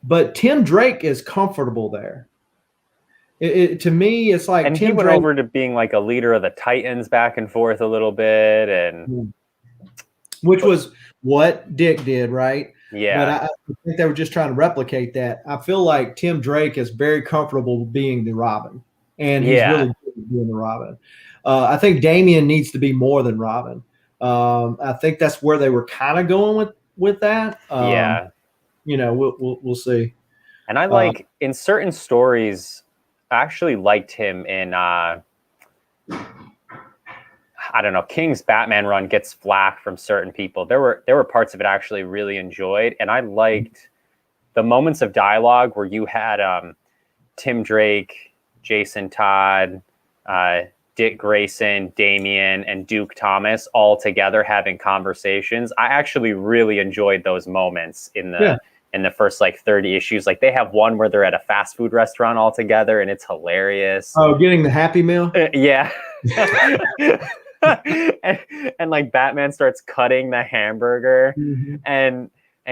But Tim Drake is comfortable there. To me, it's like and Tim he went Drake, over to being like a leader of the Titans back and forth a little bit, and which was what Dick did, right? Yeah. But I think they were just trying to replicate that. I feel like Tim Drake is very comfortable being the Robin, and he's really good at being the Robin. I think Damian needs to be more than Robin. I think that's where they were kind of going with that. We'll see. And I like in certain stories, I actually liked him in I don't know, King's Batman run gets flack from certain people. There were parts of it I actually really enjoyed, and I liked the moments of dialogue where you had Tim Drake, Jason Todd, Dick Grayson, Damian, and Duke Thomas all together having conversations. I actually really enjoyed those moments in the first like 30 issues. Like they have one where they're at a fast food restaurant all together, and it's hilarious. Oh, getting the Happy Meal? Yeah. and like Batman starts cutting the hamburger, and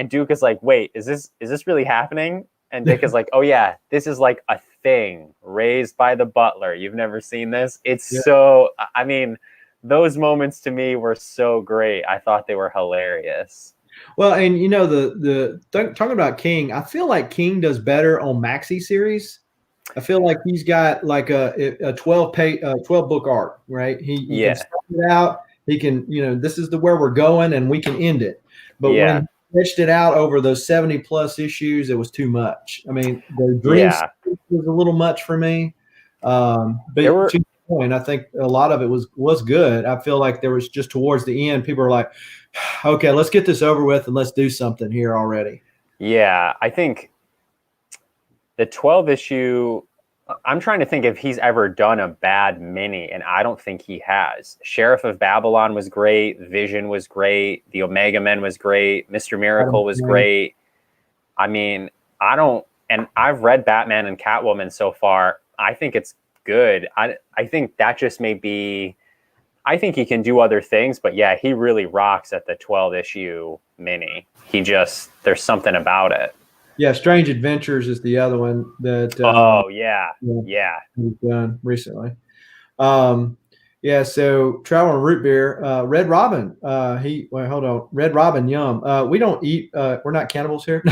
Duke is like, wait, is this really happening? And Dick is like, oh yeah, this is like a thing raised by the butler. You've never seen this? It's so, I mean, those moments to me were so great. I thought they were hilarious. Well, and talking about King, I feel like King does better on maxi series. I feel like he's got like a 12 book arc, right? He can start it out. He can, this is where we're going, and we can end it. But when he stretched it out over those 70 plus issues, it was too much. I mean, the dream was a little much for me. But to your point, I think a lot of it was good. I feel like there was just towards the end, people were like, okay, let's get this over with and let's do something here already. Yeah, I think the 12 issue, I'm trying to think if he's ever done a bad mini, and I don't think he has. Sheriff of Babylon was great. Vision was great. The Omega Men was great. Mr. Miracle was great. I mean, I've read Batman and Catwoman so far. I think it's good. I think that just may be, I think he can do other things, but yeah, he really rocks at the 12 issue mini. There's something about it. Yeah, Strange Adventures is the other one that. He's done recently. So Travel and Root Beer, Red Robin. Hold on, Red Robin, yum. We don't eat. We're not cannibals here.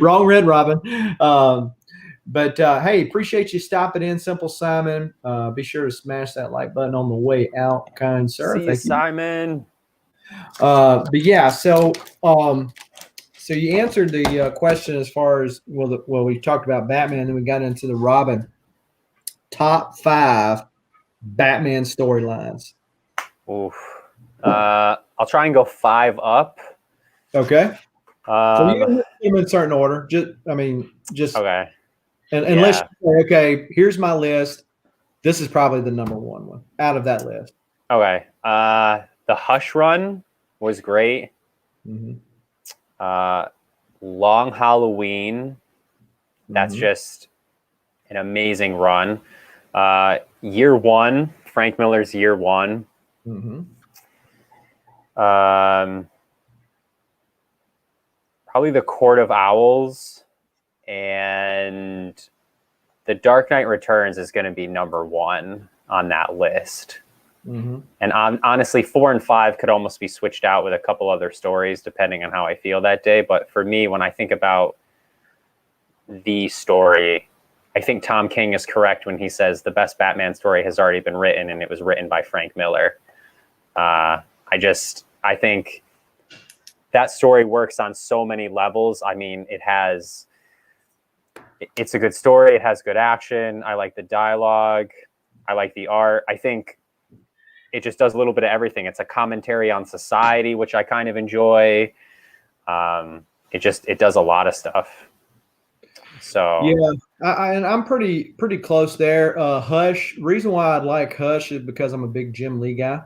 Wrong, Red Robin. But hey, appreciate you stopping in, Simple Simon. Be sure to smash that like button on the way out, kind sir. See you, Simon. But yeah, so you answered the question as far as we talked about Batman, then we got into the Robin. Top 5 Batman storylines. Oof. I'll try and go 5 up. Okay. So you can them in certain order. Just okay. And unless you say, okay, here's my list. This is probably the number one out of that list. Okay. The Hush run was great. Mm-hmm. Long Halloween. That's just an amazing run. Year One, Frank Miller's Year One. Mm-hmm. Probably the Court of Owls, and the Dark Knight Returns is going to be number 1 on that list. Mm-hmm. And honestly, 4 and 5 could almost be switched out with a couple other stories depending on how I feel that day. But for me, when I think about the story, I think Tom King is correct when he says the best Batman story has already been written, and it was written by Frank Miller. I think that story works on so many levels. I mean, it's a good story. It has good action. I like the dialogue. I like the art. I think it just does a little bit of everything. It's a commentary on society, which I kind of enjoy. It does a lot of stuff. So yeah, and I'm pretty close there. Hush. Reason why I like Hush is because I'm a big Jim Lee guy.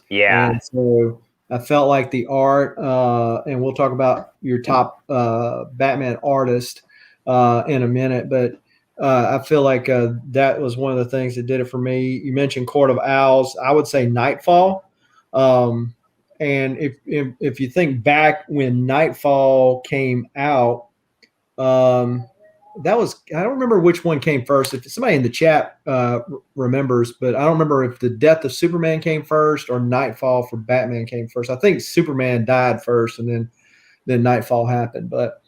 yeah, And so I felt like the art, and we'll talk about your top Batman artist in a minute, but I feel like that was one of the things that did it for me. You mentioned Court of Owls. I would say Nightfall. And if you think back when Nightfall came out, that was, I don't remember which one came first. If somebody in the chat remembers, but I don't remember if the death of Superman came first or Nightfall for Batman came first. I think Superman died first, and then Nightfall happened. But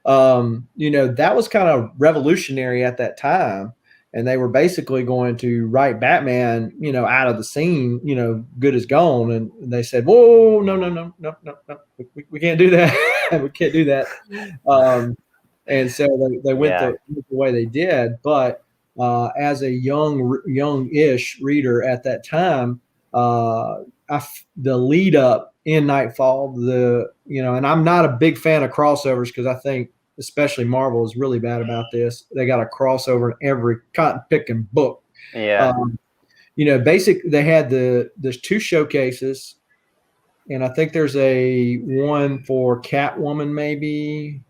that was kind of revolutionary at that time, and they were basically going to write Batman, out of the scene. Good as gone, and they said, "Whoa, no, we can't do that. We can't do that." And so they went the way they did. But as a young-ish reader at that time, the lead up in Nightfall, and I'm not a big fan of crossovers because I think especially Marvel is really bad about this. They got a crossover in every cotton picking book. Yeah. They had there's two showcases, and I think there's a one for Catwoman maybe.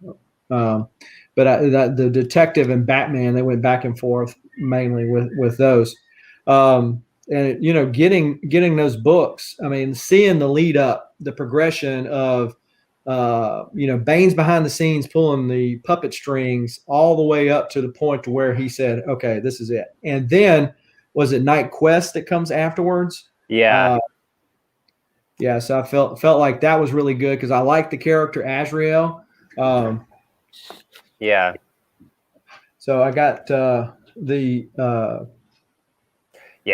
But the detective and Batman, they went back and forth mainly with those. And getting those books, I mean, seeing the lead up, the progression of Bane's behind the scenes pulling the puppet strings all the way up to the point to where he said, "Okay, this is it." And then was it Night Quest that comes afterwards? Yeah. Yeah. So I felt like that was really good because I like the character Azrael. Yeah. So I got yeah,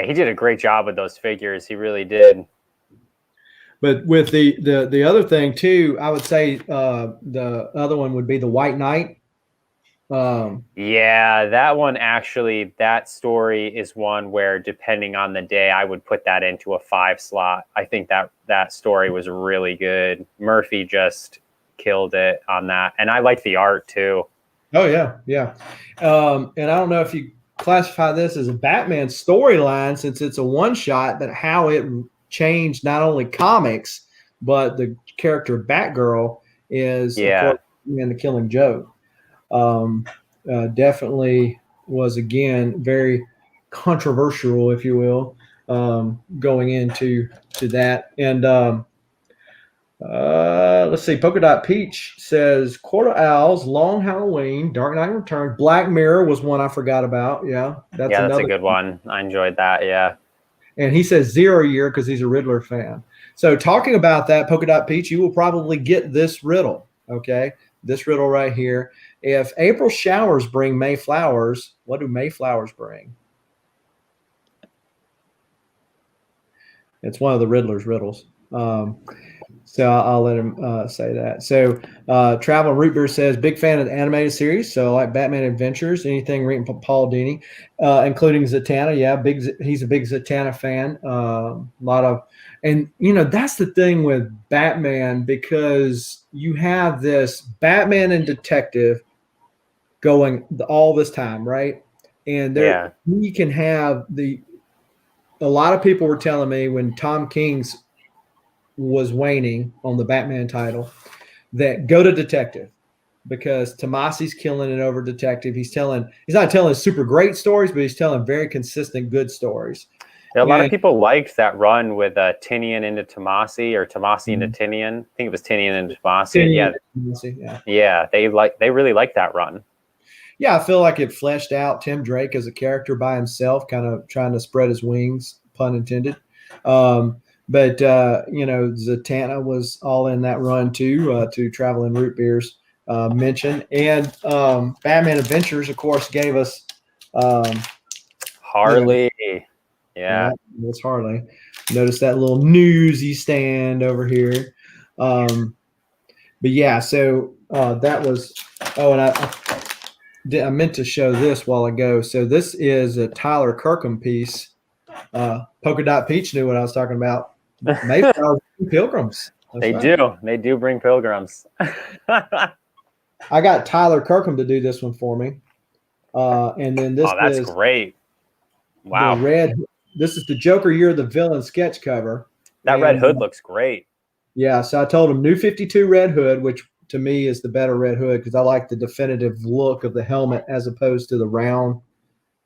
he did a great job with those figures. He really did. But with the other thing too, I would say the other one would be the White Knight. Yeah, that story is one where, depending on the day, I would put that into a 5 slot. I think that story was really good. Murphy just killed it on that, and I like the art too. Oh yeah. And I don't know if you classify this as a Batman storyline since it's a one shot, but how it changed not only comics but the character of Batgirl is, of course, in The Killing Joke. Definitely was, again, very controversial, if you will, going into that. And let's see. Polka Dot Peach says Court of Owls, Long Halloween, Dark Knight Returns, Black Mirror was one I forgot about. Yeah, that's a good one. I enjoyed that. Yeah. And he says 0 year because he's a Riddler fan. So talking about that, Polka Dot Peach, you will probably get this riddle. Okay, this riddle right here. If April showers bring May flowers, what do May flowers bring? It's one of the Riddler's riddles. So I'll let him say that. So Travel Root Beer says, big fan of the animated series. So I like Batman Adventures, anything written by Paul Dini, including Zatanna. Yeah, he's a big Zatanna fan. And that's the thing with Batman, because you have this Batman and detective going all this time, right? And he can have a lot of people were telling me when Tom King's was waning on the Batman title that go to detective, because Tomasi's killing it over detective. He's not telling super great stories, but he's telling very consistent good stories. Yeah, a lot of people liked that run with Tinian into Tomasi, or Tomasi into Tinian. I think it was Tinian into Tomasi. Yeah, they really liked that run. Yeah, I feel like it fleshed out Tim Drake as a character by himself, kind of trying to spread his wings, pun intended. But Zatanna was all in that run too, to Traveling Root Beer's mention. And Batman Adventures, of course, gave us Harley. Yeah, it's Harley. Notice that little newsy stand over here. But yeah, so that was. Oh, and I meant to show this while ago. So this is a Tyler Kirkham piece. Polka Dot Peach knew what I was talking about. Maybe I was Pilgrims. They do bring pilgrims. I got Tyler Kirkham to do this one for me. And then this that's is great. Wow. the red. This is the Joker Year of the Villain sketch cover. That red hood looks great. Yeah, so I told him New 52 Red Hood, which to me is the better Red Hood because I like the definitive look of the helmet as opposed to the round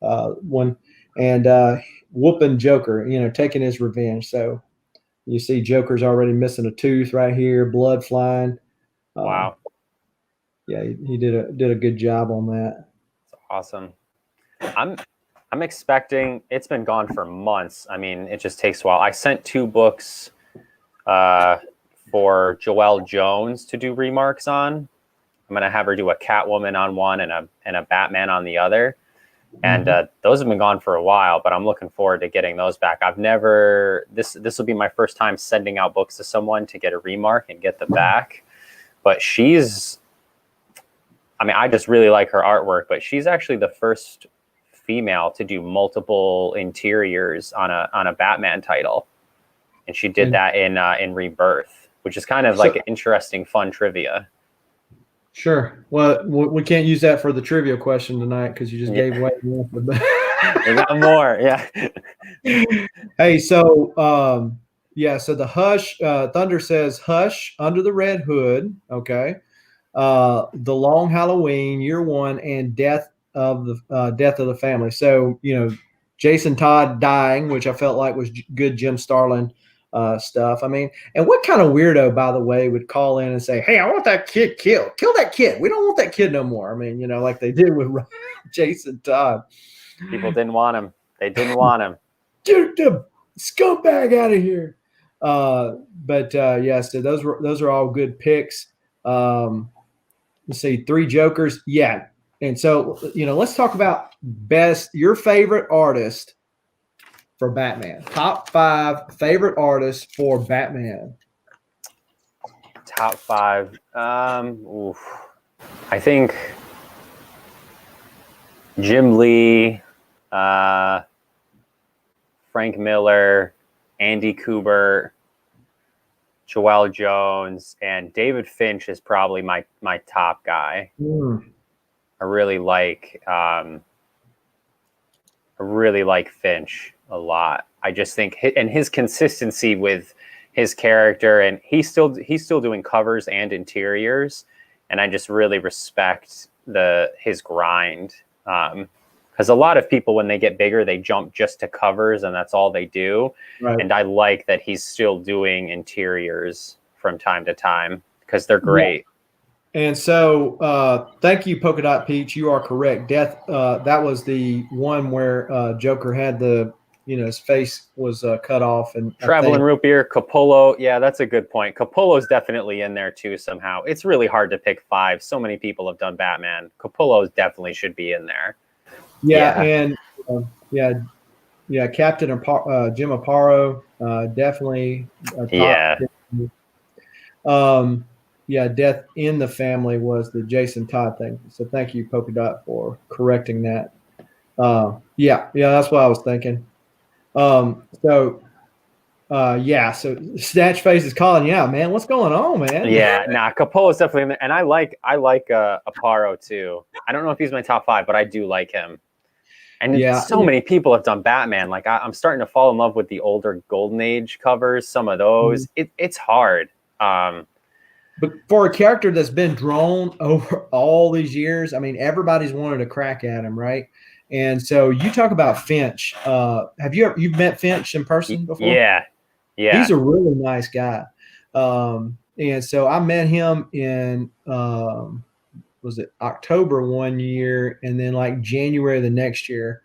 one. And whooping Joker, taking his revenge. So you see Joker's already missing a tooth right here, blood flying. Wow. Yeah, he did a good job on that. That's awesome. I'm expecting, it's been gone for months. I mean, it just takes a while. I sent 2 books for Joelle Jones to do remarks on. I'm going to have her do a Catwoman on one and a Batman on the other. And those have been gone for a while, but I'm looking forward to getting those back. I've never, this will be my first time sending out books to someone to get a remark and get them back. But I just really like her artwork, but she's actually the first female to do multiple interiors on a Batman title. And she did that in Rebirth, which is kind of like an interesting, fun trivia. Sure. Well, we can't use that for the trivia question tonight because you just gave away the answer. We got more, yeah. Hey, so so the Hush, Thunder says Hush, Under the Red Hood, okay. The Long Halloween, Year One, and Death of the Family. So, Jason Todd dying, which I felt like was good Jim Starlin stuff. I mean, and what kind of weirdo, by the way, would call in and say, "Hey, I want that kid killed. Kill that kid. We don't want that kid no more." I mean, like they did with Jason Todd. People didn't want him. They didn't want him. Get the scumbag out of here. So those are all good picks. Let's see, 3 Jokers. Yeah. And so, let's talk about your favorite artist for Batman. Top 5 favorite artists for Batman. Top 5. I think Jim Lee, Frank Miller, Andy Kubert, Joelle Jones, and David Finch is probably my top guy. I really like Finch a lot. I just think his consistency with his character, and he's still doing covers and interiors, and I just really respect his grind. Because a lot of people, when they get bigger, they jump just to covers and that's all they do. Right. And I like that he's still doing interiors from time to time because they're great. Yeah. And so, thank you, Polka Dot Peach. You are correct. Death. That was the one where Joker had his face was cut off. And Traveling Root Beer, Capullo. Yeah, that's a good point. Capullo's definitely in there too somehow. It's really hard to pick 5. So many people have done Batman. Capullo definitely should be in there. Yeah. And Captain Jim Aparo, definitely. Death in the Family was the Jason Todd thing. So thank you, Polka Dot, for correcting that. That's what I was thinking. So Snatch Face is calling you out, man. What's going on, man? Yeah, Capullo's definitely in there. And I like Aparo too. I don't know if he's my top 5, but I do like him. And so many people have done Batman. Like I'm starting to fall in love with the older Golden Age covers. Some of those, it's hard. But for a character that's been drawn over all these years, I mean, everybody's wanted a crack at him, right? And so you talk about Finch. You've met Finch in person before? Yeah. He's a really nice guy. And so I met him in was it October one year, and then like January the next year.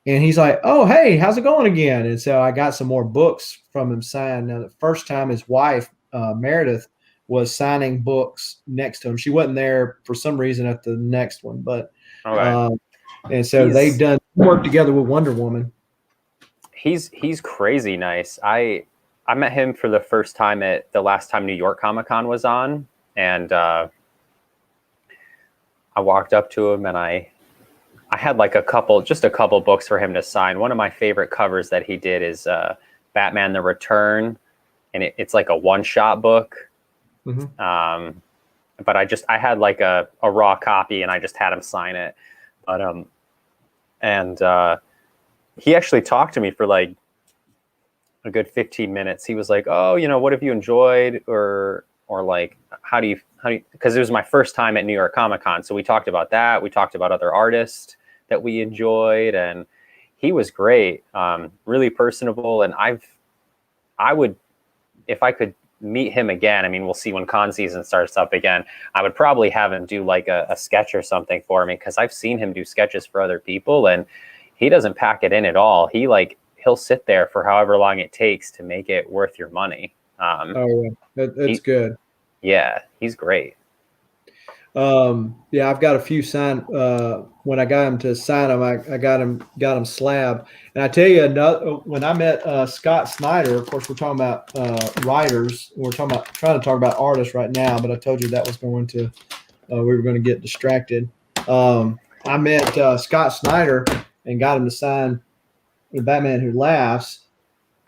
And he's like, "Oh, hey, how's it going again?" And so I got some more books from him signed. Now, the first time his wife, Meredith, was signing books next to him. She wasn't there for some reason at the next one, but and so they've done work together with Wonder Woman. He's crazy nice. I met him for the first time at the last time New York Comic Con was on, and I walked up to him and I had like a couple books for him to sign. One of my favorite covers that he did is Batman: The Return, and it's like a one-shot book. Mm-hmm. But I had like a raw copy, and I just had him sign it. But he actually talked to me for like a good 15 minutes. He was like, "Oh, what have you enjoyed?" Or like, how do you, because it was my first time at New York Comic Con. So we talked about that. We talked about other artists that we enjoyed, and he was great. Really personable. And I would, if I could meet him again, I mean, we'll see when con season starts up again, I would probably have him do like a sketch or something for me, because I've seen him do sketches for other people, and he doesn't pack it in at all. He'll sit there for however long it takes to make it worth your money. That's good. Yeah, he's great. Yeah, I've got a few signed. When I got him to sign them, I got him slab. And I tell you, when I met Scott Snyder, of course, we're talking about writers. We're trying to talk about artists right now, but I told you that was going to we were going to get distracted. I met Scott Snyder and got him to sign The Batman Who Laughs.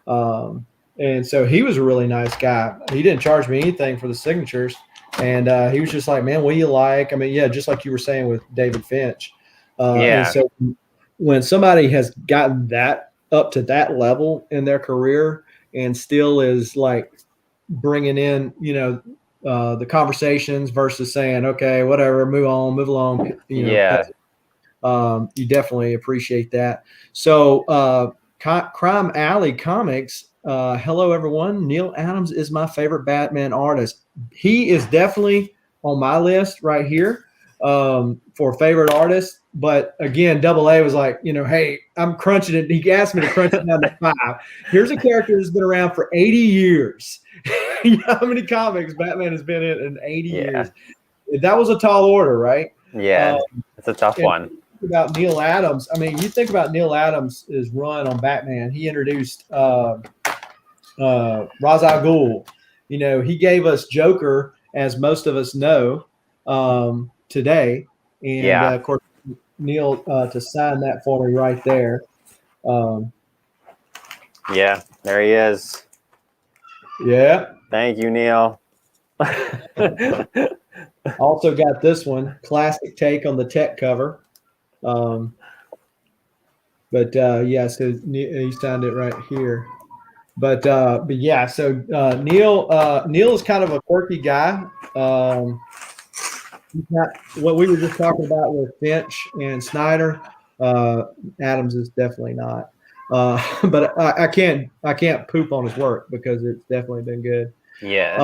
And so he was a really nice guy. He didn't charge me anything for the signatures. And he was just like, "Man, what do you like?" I mean, yeah, just like you were saying with David Finch. And so when somebody has gotten that up to that level in their career and still is like bringing in, the conversations versus saying, "Okay, whatever, move along," you definitely appreciate that. So, Crime Alley Comics. Hello, everyone. Neil Adams is my favorite Batman artist. He is definitely on my list right here for favorite artist. But again, Double A was like, hey, I'm crunching it. He asked me to crunch it down to 5. Here's a character that's been around for 80 years. You know how many comics Batman has been in 80 years? That was a tall order, right? Yeah, it's a tough one. About Neil Adams, I mean, you think about Neil Adams' run on Batman. He introduced Ra's al Ghul. He gave us Joker, as most of us know today, and of course Neil to sign that for me right there. Yeah, there he is. Yeah. Thank you, Neil. Also got this one, classic take on the tech cover. So he signed it right here. But yeah, so Neil is kind of a quirky guy. He's not what we were just talking about with Finch and Snyder. Adams is definitely not. But I can't poop on his work because it's definitely been good. Yeah.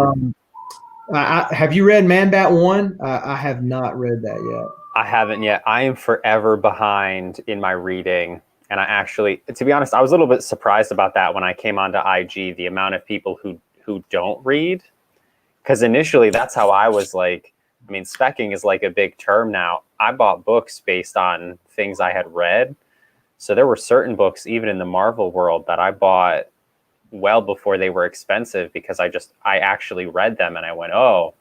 Have you read Man Bat 1? I have not read that yet. I haven't yet. I am forever behind in my reading. And I actually, to be honest, I was a little bit surprised about that when I came onto IG, the amount of people who don't read. Because initially that's how I was like, I mean, specking is like a big term now. I bought books based on things I had read. So there were certain books, even in the Marvel world, that I bought well before they were expensive because I actually read them and I went, oh,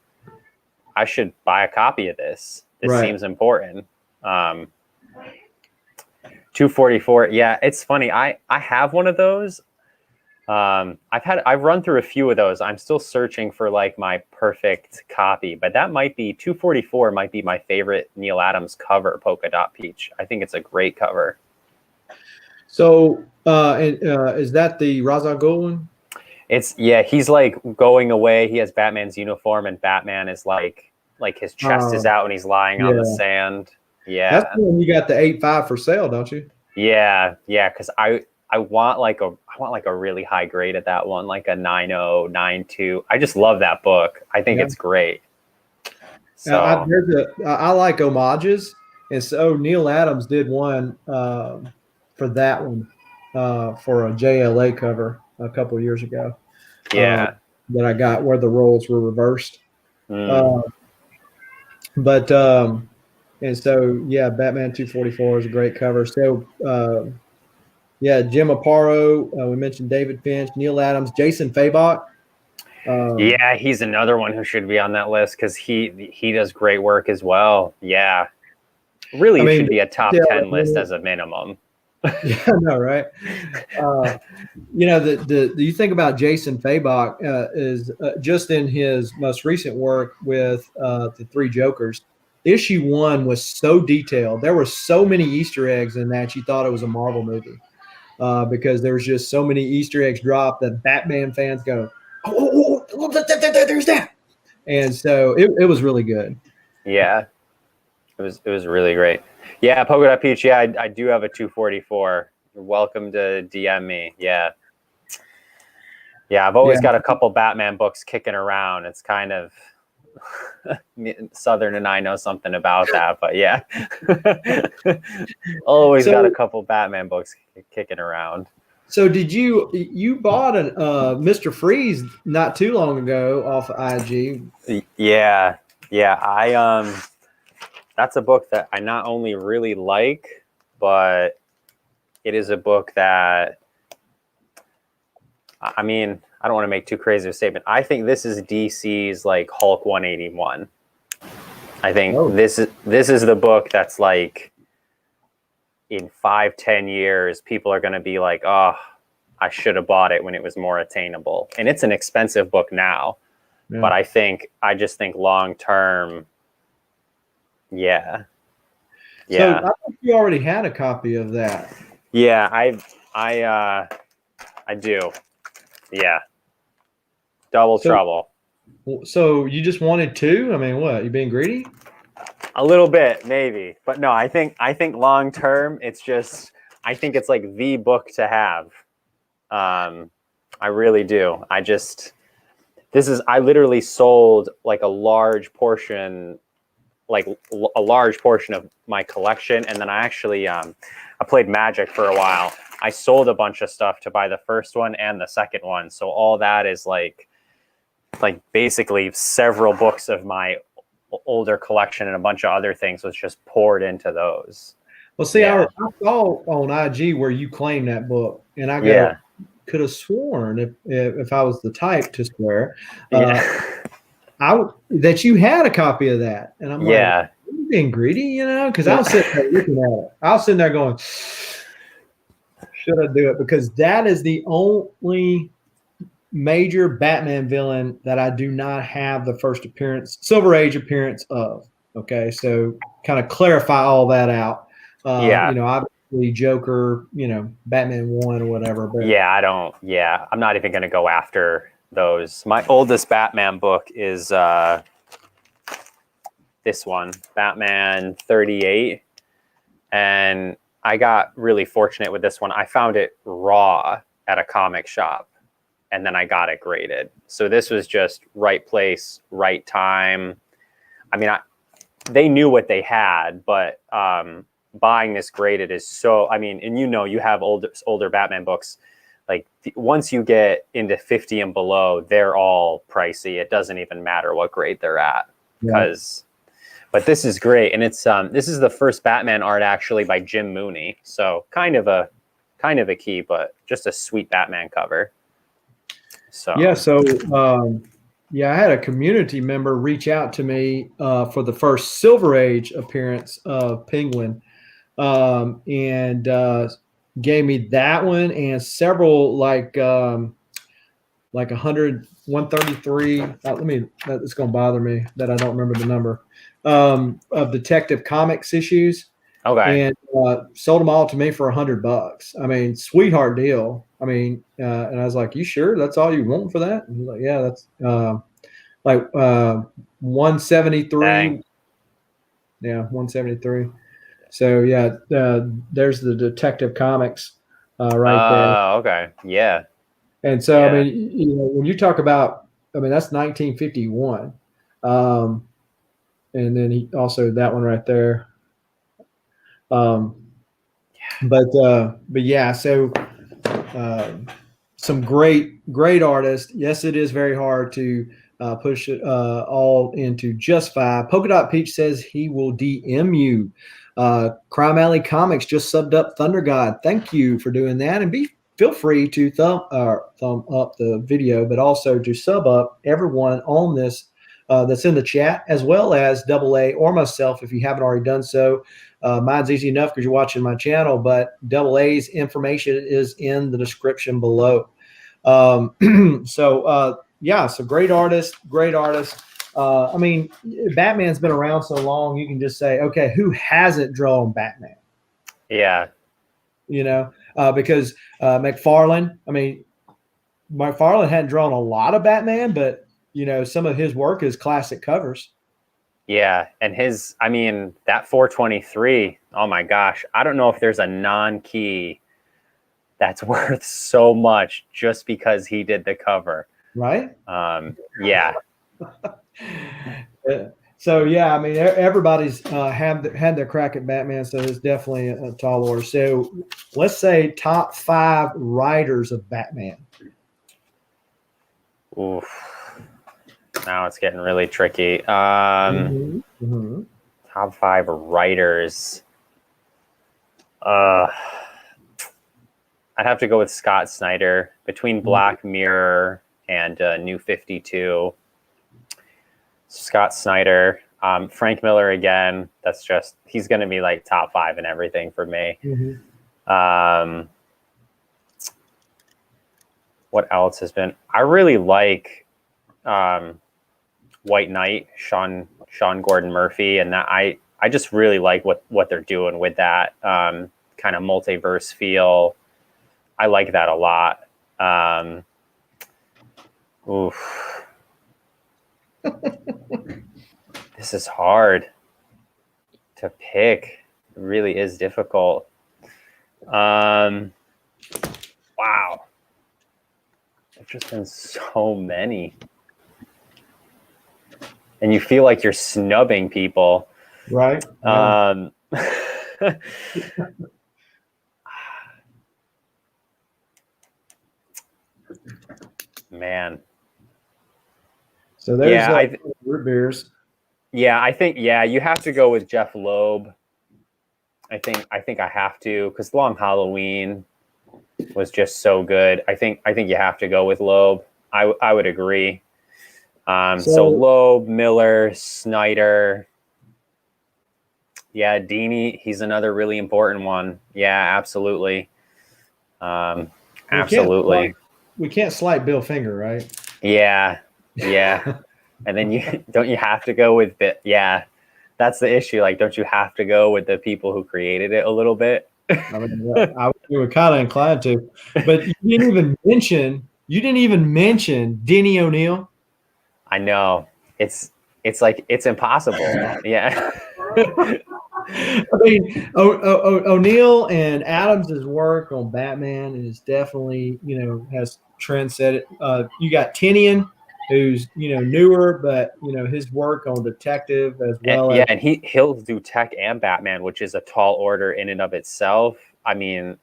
I should buy a copy of this. This seems important. 244. Yeah, it's funny. I have one of those. I've run through a few of those. I'm still searching for like my perfect copy, but that might be 244 might be my favorite Neil Adams cover, Polka Dot Peach. I think it's a great cover. So is that the Ra's al Ghul one? He's like going away. He has Batman's uniform and Batman is like his chest is out and he's lying on the sand. Yeah. That's when you got the 8.5 for sale, don't you? Yeah. Because I want like a really high grade at that one, like a 9.0, 9.2. I just love that book. I think it's great. So I like homages, and so Neil Adams did one for that one for a JLA cover a couple of years ago. Yeah. That I got where the roles were reversed. And so, yeah, Batman 244 is a great cover. So Yeah, Jim Aparo. We mentioned David Finch, Neil Adams, Jason Fabok. Yeah, he's another one who should be on that list because he does great work as well. Yeah, really, it should be a top 10 list as a minimum. Yeah, I know, right? You think about Jason Fabok is just in his most recent work with the Three Jokers. Issue 1 was so detailed. There were so many Easter eggs in that you thought it was a Marvel movie because there was just so many Easter eggs dropped that Batman fans go, there's that. And so it was really good. Yeah, it was really great. Yeah, Polka Dot Peach. Yeah, I do have a 244. You're welcome to DM me. Yeah. Yeah, I've always got a couple Batman books kicking around. It's kind of Southern and I know something about that, but yeah. Always got a couple Batman books kicking around. So did you bought a Mr. Freeze not too long ago off of IG? Yeah. That's a book that I not only really like, but it is a book that, I mean, I don't want to make too crazy of a statement. I think this is DC's like Hulk 181. I think this is the book that's like in 5-10 years, people are going to be like, oh, I should have bought it when it was more attainable. And it's an expensive book now, but I just think long term. Yeah. So I think you already had a copy of that. Yeah, I do. Yeah. Double trouble. So you just wanted two? I mean, what? You being greedy? A little bit, maybe. But no, I think long term, it's just, I think it's like the book to have. I really do. I literally sold like a large portion of my collection. And then I actually, I played Magic for a while. I sold a bunch of stuff to buy the first one and the second one. So all that is like basically several books of my older collection and a bunch of other things was just poured into those. Well, see, I saw on IG where you claimed that book, and I could have sworn if I was the type to swear, that you had a copy of that, and I'm like, are you being greedy, because I was sitting there looking at it. I was sitting there going, should I do it? Because that is the only major Batman villain that I do not have the first Silver Age appearance of. Okay, so kind of clarify all that out. Obviously Joker, Batman 1 or whatever. But I'm not even going to go after those. My oldest Batman book is this one, Batman 38. And I got really fortunate with this one. I found it raw at a comic shop, and then I got it graded. So this was just right place, right time. I mean, they knew what they had, but buying this graded is so, I mean, and you have older Batman books, like once you get into 50 and below, they're all pricey. It doesn't even matter what grade they're at, but this is great. And it's this is the first Batman art actually by Jim Mooney. So kind of a key, but just a sweet Batman cover. So I had a community member reach out to me for the first Silver Age appearance of Penguin, and gave me that one and several like 133. It's going to bother me that I don't remember the number of Detective Comics issues. Okay. And sold them all to me for $100. I mean, sweetheart deal. I mean, and I was like, "You sure that's all you want for that?" And he's like, "Yeah, that's 173." Dang. Yeah, 173. So there's the Detective Comics right there. Oh, okay. Yeah. And so I mean, when you talk about, I mean, that's 1951, and then he also that one right there. So some great artists. Yes, it is very hard to push it all into just 5. Polka Dot Peach says he will DM you. Crime Alley Comics just subbed up Thunder God. Thank you for doing that. And feel free to thumb up the video, but also to sub up everyone on this that's in the chat, as well as Double A or myself if you haven't already done so. Mine's easy enough because you're watching my channel, but Double A's information is in the description below. So great artist. I mean, Batman's been around so long, you can just say, okay, who hasn't drawn Batman? Yeah. Because McFarlane hadn't drawn a lot of Batman, but, some of his work is classic covers. Yeah. And that 423, oh my gosh, I don't know if there's a non-key that's worth so much just because he did the cover. Right? Yeah. So yeah, I mean, everybody's had their crack at Batman, so it's definitely a tall order. So let's say top 5 writers of Batman. Oof. Now it's getting really tricky. Top 5 writers. I'd have to go with Scott Snyder between Black Mirror and New 52. Scott Snyder, Frank Miller again. That's just, he's going to be like top 5 in everything for me. What else has been? I really like White Knight, Sean Gordon Murphy, and that I just really like what they're doing with that kind of multiverse feel. I like that a lot. This is hard to pick. It really is difficult. Wow. There's just been so many. And you feel like you're snubbing people. Right. Man. So there's root beers. Yeah, I think you have to go with Jeff Loeb. I think I have to, because Long Halloween was just so good. I think you have to go with Loeb. I would agree. So Loeb, Miller, Snyder. Yeah, Dini, he's another really important one. Yeah, absolutely. Absolutely. We can't slight Bill Finger, right? Yeah. And then you have to go with that's the issue. Like, don't you have to go with the people who created it a little bit? I mean, we were kind of inclined to, but you didn't even mention Denny O'Neil. I know, it's like, it's impossible. Yeah. I mean, O'Neil and Adams' work on Batman is definitely, has trendset. You got Tinian, who's, newer, but, his work on Detective as well. And he'll do Tech and Batman, which is a tall order in and of itself. I mean,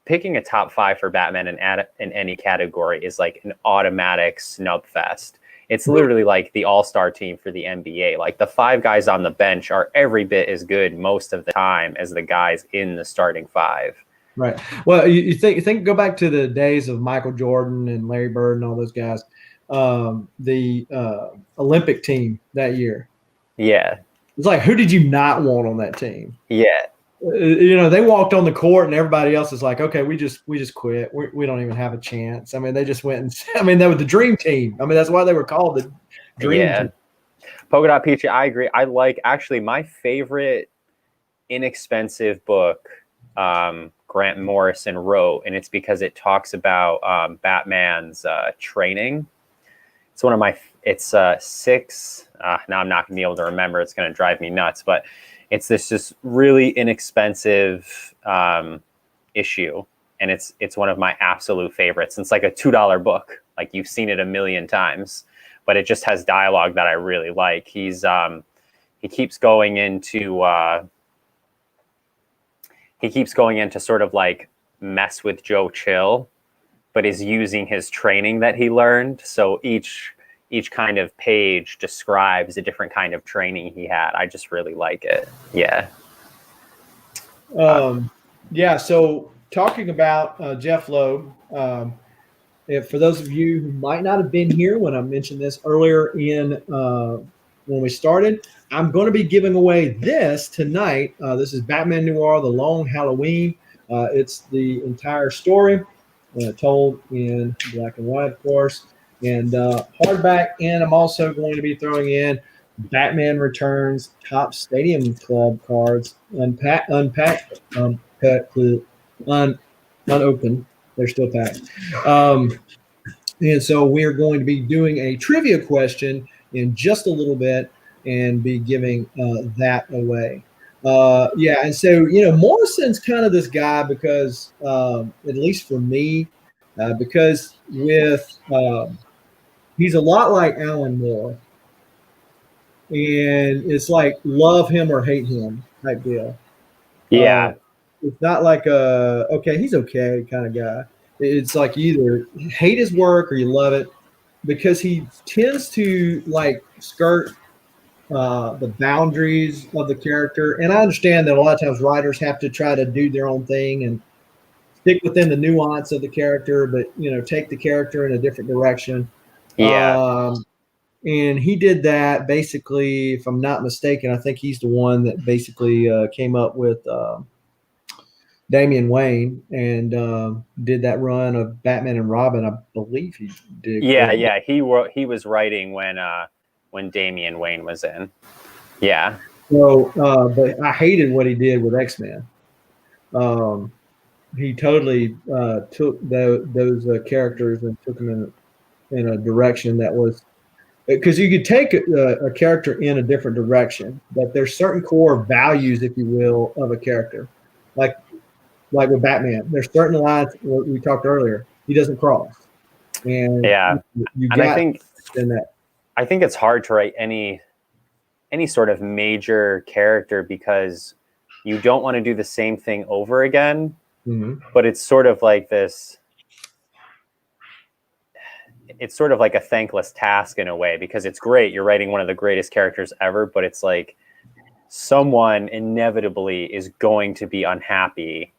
picking a top 5 for Batman in any category is like an automatic snub fest. It's literally like the all-star team for the NBA. Like, the 5 guys on the bench are every bit as good most of the time as the guys in the starting 5. Right. Well, you think go back to the days of Michael Jordan and Larry Bird and all those guys. The Olympic team that year. Yeah. It's like, who did you not want on that team? Yeah. They walked on the court and everybody else is like, okay, we just quit. We don't even have a chance. I mean, they just went they were the dream team. I mean, that's why they were called the dream team. Polka Dot Peachy, I agree. I like, actually, my favorite inexpensive book, Grant Morrison wrote, and it's because it talks about Batman's training. It's one of my, it's 6, now I'm not gonna be able to remember, it's gonna drive me nuts, but it's this just really inexpensive issue, and it's one of my absolute favorites. It's like a $2 book, like you've seen it a million times, but it just has dialogue that I really like. He keeps going into sort of like mess with Joe Chill, but is using his training that he learned. So each kind of page describes a different kind of training he had. I just really like it. Yeah. Yeah. So talking about Jeff Loeb, for those of you who might not have been here when I mentioned this earlier when we started, I'm going to be giving away this tonight. This is Batman Noir: The Long Halloween. It's the entire story, told in black and white, of course, and hardback. And I'm also going to be throwing in Batman Returns Top Stadium Club cards, unopened. They're still packed. And so we're going to be doing a trivia question in just a little bit and be giving that away. Yeah, and so Morrison's kind of this guy because, at least for me, because he's a lot like Alan Moore, and it's like love him or hate him type deal. Yeah. It's not like okay, he's okay kind of guy. It's like you either hate his work or you love it, because he tends to like skirt the boundaries of the character. And I understand that a lot of times writers have to try to do their own thing and stick within the nuance of the character, but take the character in a different direction. Yeah. And he did that basically, if I'm not mistaken. I think he's the one that basically came up with Damian Wayne and did that run of Batman and Robin. I believe he did. Yeah. He was writing when Damian Wayne was in. Yeah. So, but I hated what he did with X-Men. He totally took those characters and took them in a direction that was, because you could take a character in a different direction, but there's certain core values, if you will, of a character, like with Batman. There's certain lines we talked earlier. He doesn't cross, and you got in that. I think it's hard to write any sort of major character because you don't want to do the same thing over again. Mm-hmm. But it's sort of like this. It's sort of like a thankless task in a way, because it's great. You're writing one of the greatest characters ever, but it's like someone inevitably is going to be unhappy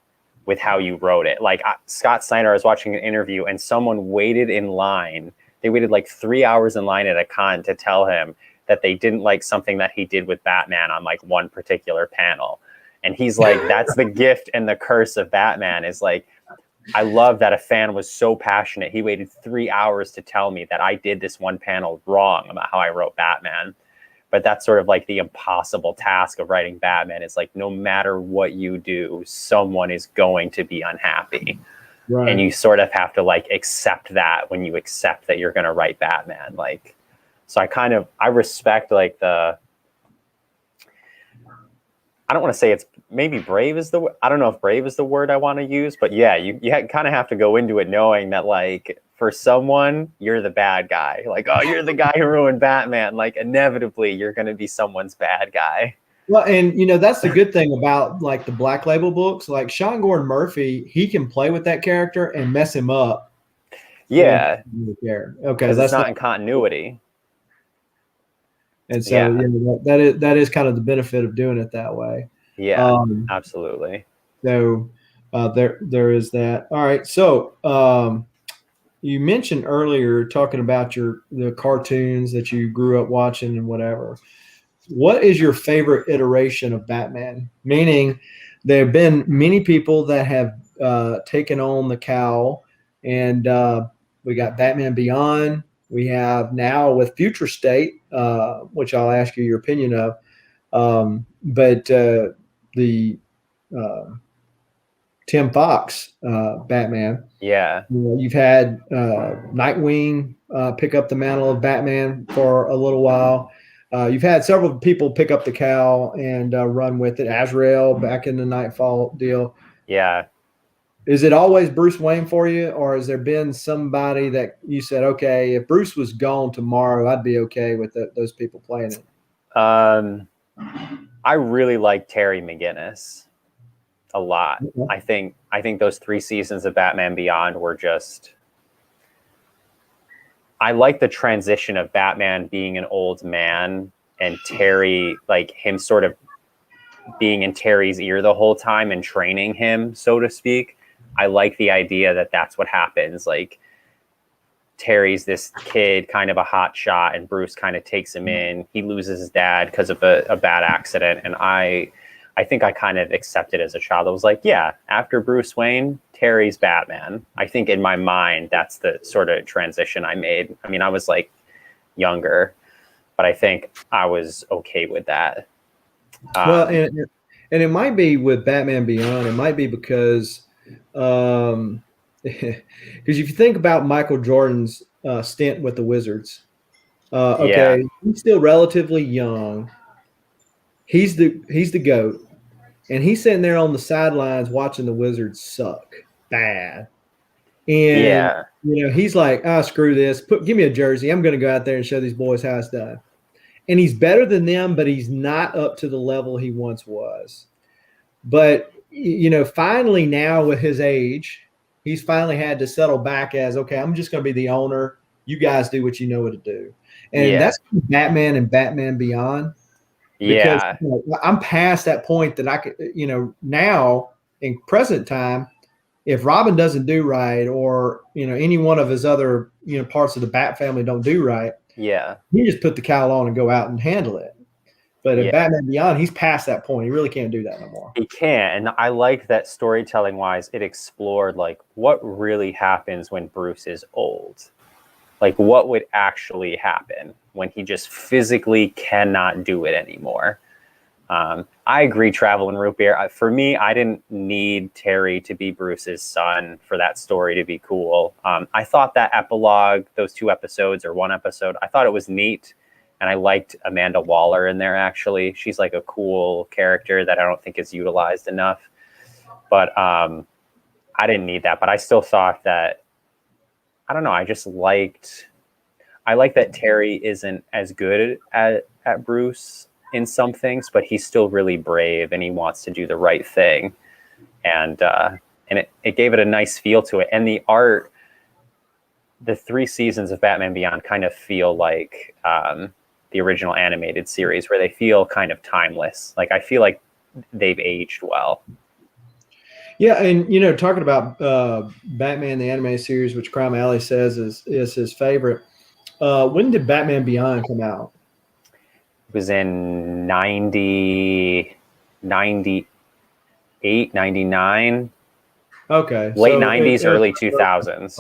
with how you wrote it. Like Scott Snyder, I was watching an interview and someone waited in line. They waited like 3 hours in line at a con to tell him that they didn't like something that he did with Batman on like one particular panel. And he's like, that's the gift and the curse of Batman, is like, I love that a fan was so passionate. He waited 3 hours to tell me that I did this one panel wrong about how I wrote Batman. But that's sort of like the impossible task of writing Batman. It's like, no matter what you do, someone is going to be unhappy. Right. And you sort of have to like accept that when you accept that you're going to write Batman. Like, so I respect like I don't want to say it's maybe brave is I don't know if brave is the word I want to use, but yeah, you kind of have to go into it knowing that like for someone, you're the bad guy. Like, oh, you're the guy who ruined Batman. Like inevitably you're going to be someone's bad guy. Well, and that's the good thing about like the Black Label books. Like Sean Gordon Murphy, he can play with that character and mess him up. Yeah. Okay. That's not in continuity. And so that is kind of the benefit of doing it that way. Yeah, absolutely. So there is that. All right. So you mentioned earlier talking about the cartoons that you grew up watching and whatever. What is your favorite iteration of Batman? Meaning, there have been many people that have taken on the cowl, and we got Batman Beyond. We have now with Future State, which I'll ask you your opinion of. But the Tim Fox Batman. Yeah. You've had Nightwing pick up the mantle of Batman for a little while. You've had several people pick up the cowl and run with it. Azrael back in the Nightfall deal. Yeah. Is it always Bruce Wayne for you, or has there been somebody that you said, okay, if Bruce was gone tomorrow, I'd be okay with those people playing it? I really like Terry McGinnis a lot. Okay. I think those 3 seasons of Batman Beyond were just. I like the transition of Batman being an old man and Terry, like him sort of being in Terry's ear the whole time and training him, so to speak. I like the idea that that's what happens. Like, Terry's this kid, kind of a hot shot, and Bruce kind of takes him in. He loses his dad because of a bad accident. And I think I kind of accepted as a child. I was like, yeah, after Bruce Wayne, Terry's Batman. I think in my mind, that's the sort of transition I made. I mean, I was like younger, but I think I was okay with that. Well, and it might be with Batman Beyond. It might be because because if you think about Michael Jordan's stint with the Wizards, okay, he's still relatively young. He's the GOAT, and he's sitting there on the sidelines watching the Wizards suck bad. And he's like, screw this. Give me a jersey. I'm going to go out there and show these boys how it's done. And he's better than them, but he's not up to the level he once was. But finally now with his age, he's finally had to settle back as, okay, I'm just going to be the owner. You guys do what you know what to do. And that's Batman and Batman Beyond. Because I'm past that point that I could, now in present time, if Robin doesn't do right, or any one of his other parts of the Bat family don't do right, he just put the cowl on and go out and handle it. But in Batman Beyond, he's past that point. He really can't do that no more. He can't, and I like that storytelling wise. It explored like what really happens when Bruce is old, like what would actually happen when he just physically cannot do it anymore. I agree, Travel and Root Beer. For me, I didn't need Terry to be Bruce's son for that story to be cool. I thought that epilogue, those 2 episodes or 1 episode, I thought it was neat. And I liked Amanda Waller in there, actually. She's like a cool character that I don't think is utilized enough. But I didn't need that. But I still thought that, I don't know, I like that Terry isn't as good at Bruce in some things, but he's still really brave and he wants to do the right thing. And it gave it a nice feel to it. And the art, the 3 seasons of Batman Beyond kind of feel like the original animated series, where they feel kind of timeless. Like I feel like they've aged well. Yeah, and talking about Batman the animated series, which Crime Alley says is his favorite. When did Batman Beyond come out? It was in 90, 98, 99. Okay. Late 90s, early 2000s.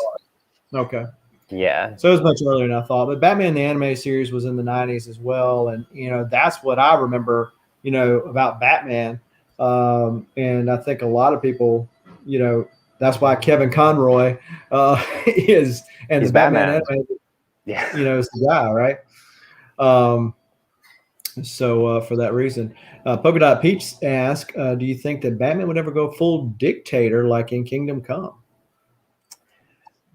Okay. Yeah. So it was much earlier than I thought. But Batman the animated series was in the 90s as well. And, that's what I remember, about Batman. And I think a lot of people, that's why Kevin Conroy is – and he's Batman animated, is the guy, right? So for that reason, Polka Dot Peach asks, do you think that Batman would ever go full dictator like in Kingdom Come?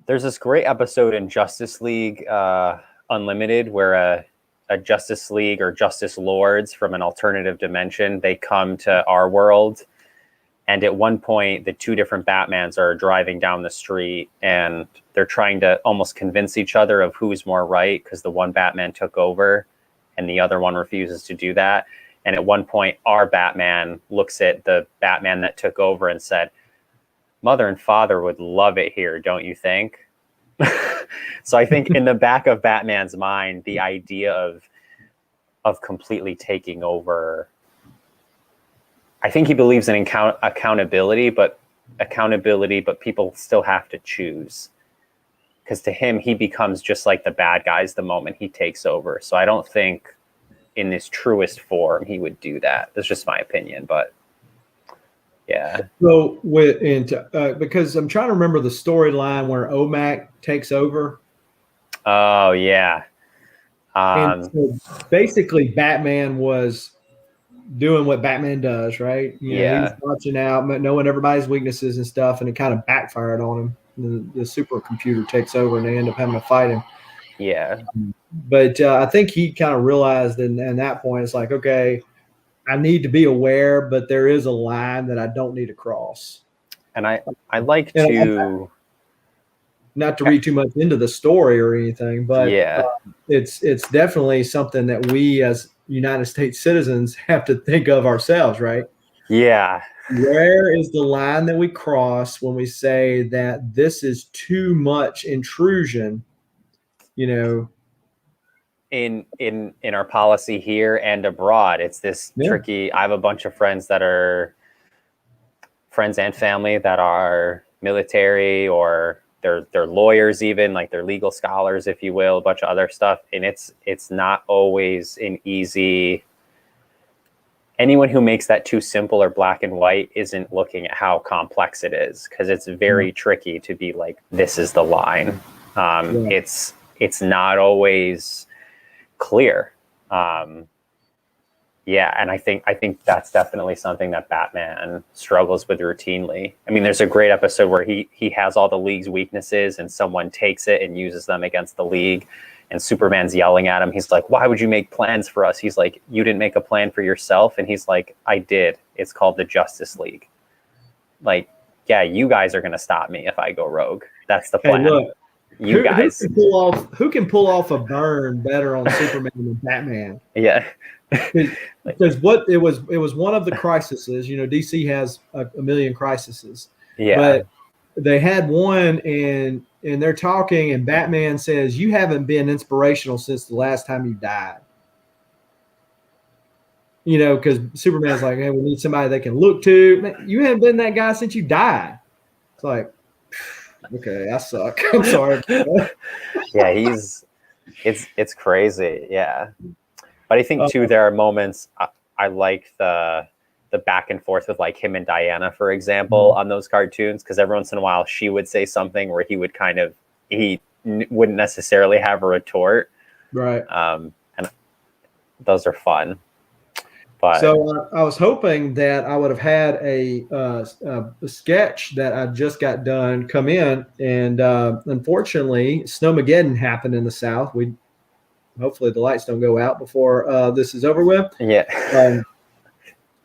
There's this great episode in Justice League Unlimited where a Justice League or Justice Lords from an alternative dimension, they come to our world. And at one point, the 2 different Batmans are driving down the street and they're trying to almost convince each other of who's more right, because the one Batman took over and the other one refuses to do that. And at one point, our Batman looks at the Batman that took over and said, "Mother and father would love it here, don't you think?" So I think in the back of Batman's mind, the idea of completely taking over, I think he believes in accountability, but people still have to choose. Because to him, he becomes just like the bad guys the moment he takes over. So I don't think in this truest form he would do that. That's just my opinion, but yeah. So because I'm trying to remember the storyline where OMAC takes over. Oh yeah. And so basically, Batman was doing what Batman does, right? He was watching out, knowing everybody's weaknesses and stuff, and it kind of backfired on him. The supercomputer takes over, and they end up having to fight him. Yeah. But I think he kind of realized in that point, it's like, okay, I need to be aware, but there is a line that I don't need to cross. And I like to not to read too much into the story or anything, but it's definitely something that we as United States citizens have to think of ourselves, right? Yeah. Where is the line that we cross when we say that this is too much intrusion, you know? In our policy here and abroad, it's this Yeah. tricky. I have a bunch of friends that are friends and family that are military, or they're lawyers, even like they're legal scholars, if you will, a bunch of other stuff. And it's not always an easy. Anyone who makes that too simple or black and white isn't looking at how complex it is, because it's very tricky to be like, this is the line. It's not always clear. And I think that's definitely something that Batman struggles with routinely. I mean, there's a great episode where he has all the League's weaknesses and someone takes it and uses them against the League, and Superman's yelling at him. He's like, why would you make plans for us? He's like, you didn't make a plan for yourself. And he's like, I did. It's called the Justice League. Like, yeah, you guys are going to stop me if I go rogue. That's the plan. Hey, look, you guys. Who can pull off a burn better on Superman than Batman? Yeah. Because it was one of the crises. DC has a million crises. Yeah. But they had one, and they're talking, and Batman says, "You haven't been inspirational since the last time you died." Because Superman's like, "Hey, we need somebody they can look to." Man, you haven't been that guy since you died. It's like, okay, I suck. I'm sorry. Yeah, it's crazy. Yeah. But I think too, there are moments I like the back and forth with like him and Diana, for example, on those cartoons, because every once in a while she would say something where he wouldn't necessarily have a retort. Right. And those are fun. But so I was hoping that I would have had a sketch that I just got done come in, and unfortunately, Snowmageddon happened in the South. Hopefully the lights don't go out before this is over with. Yeah.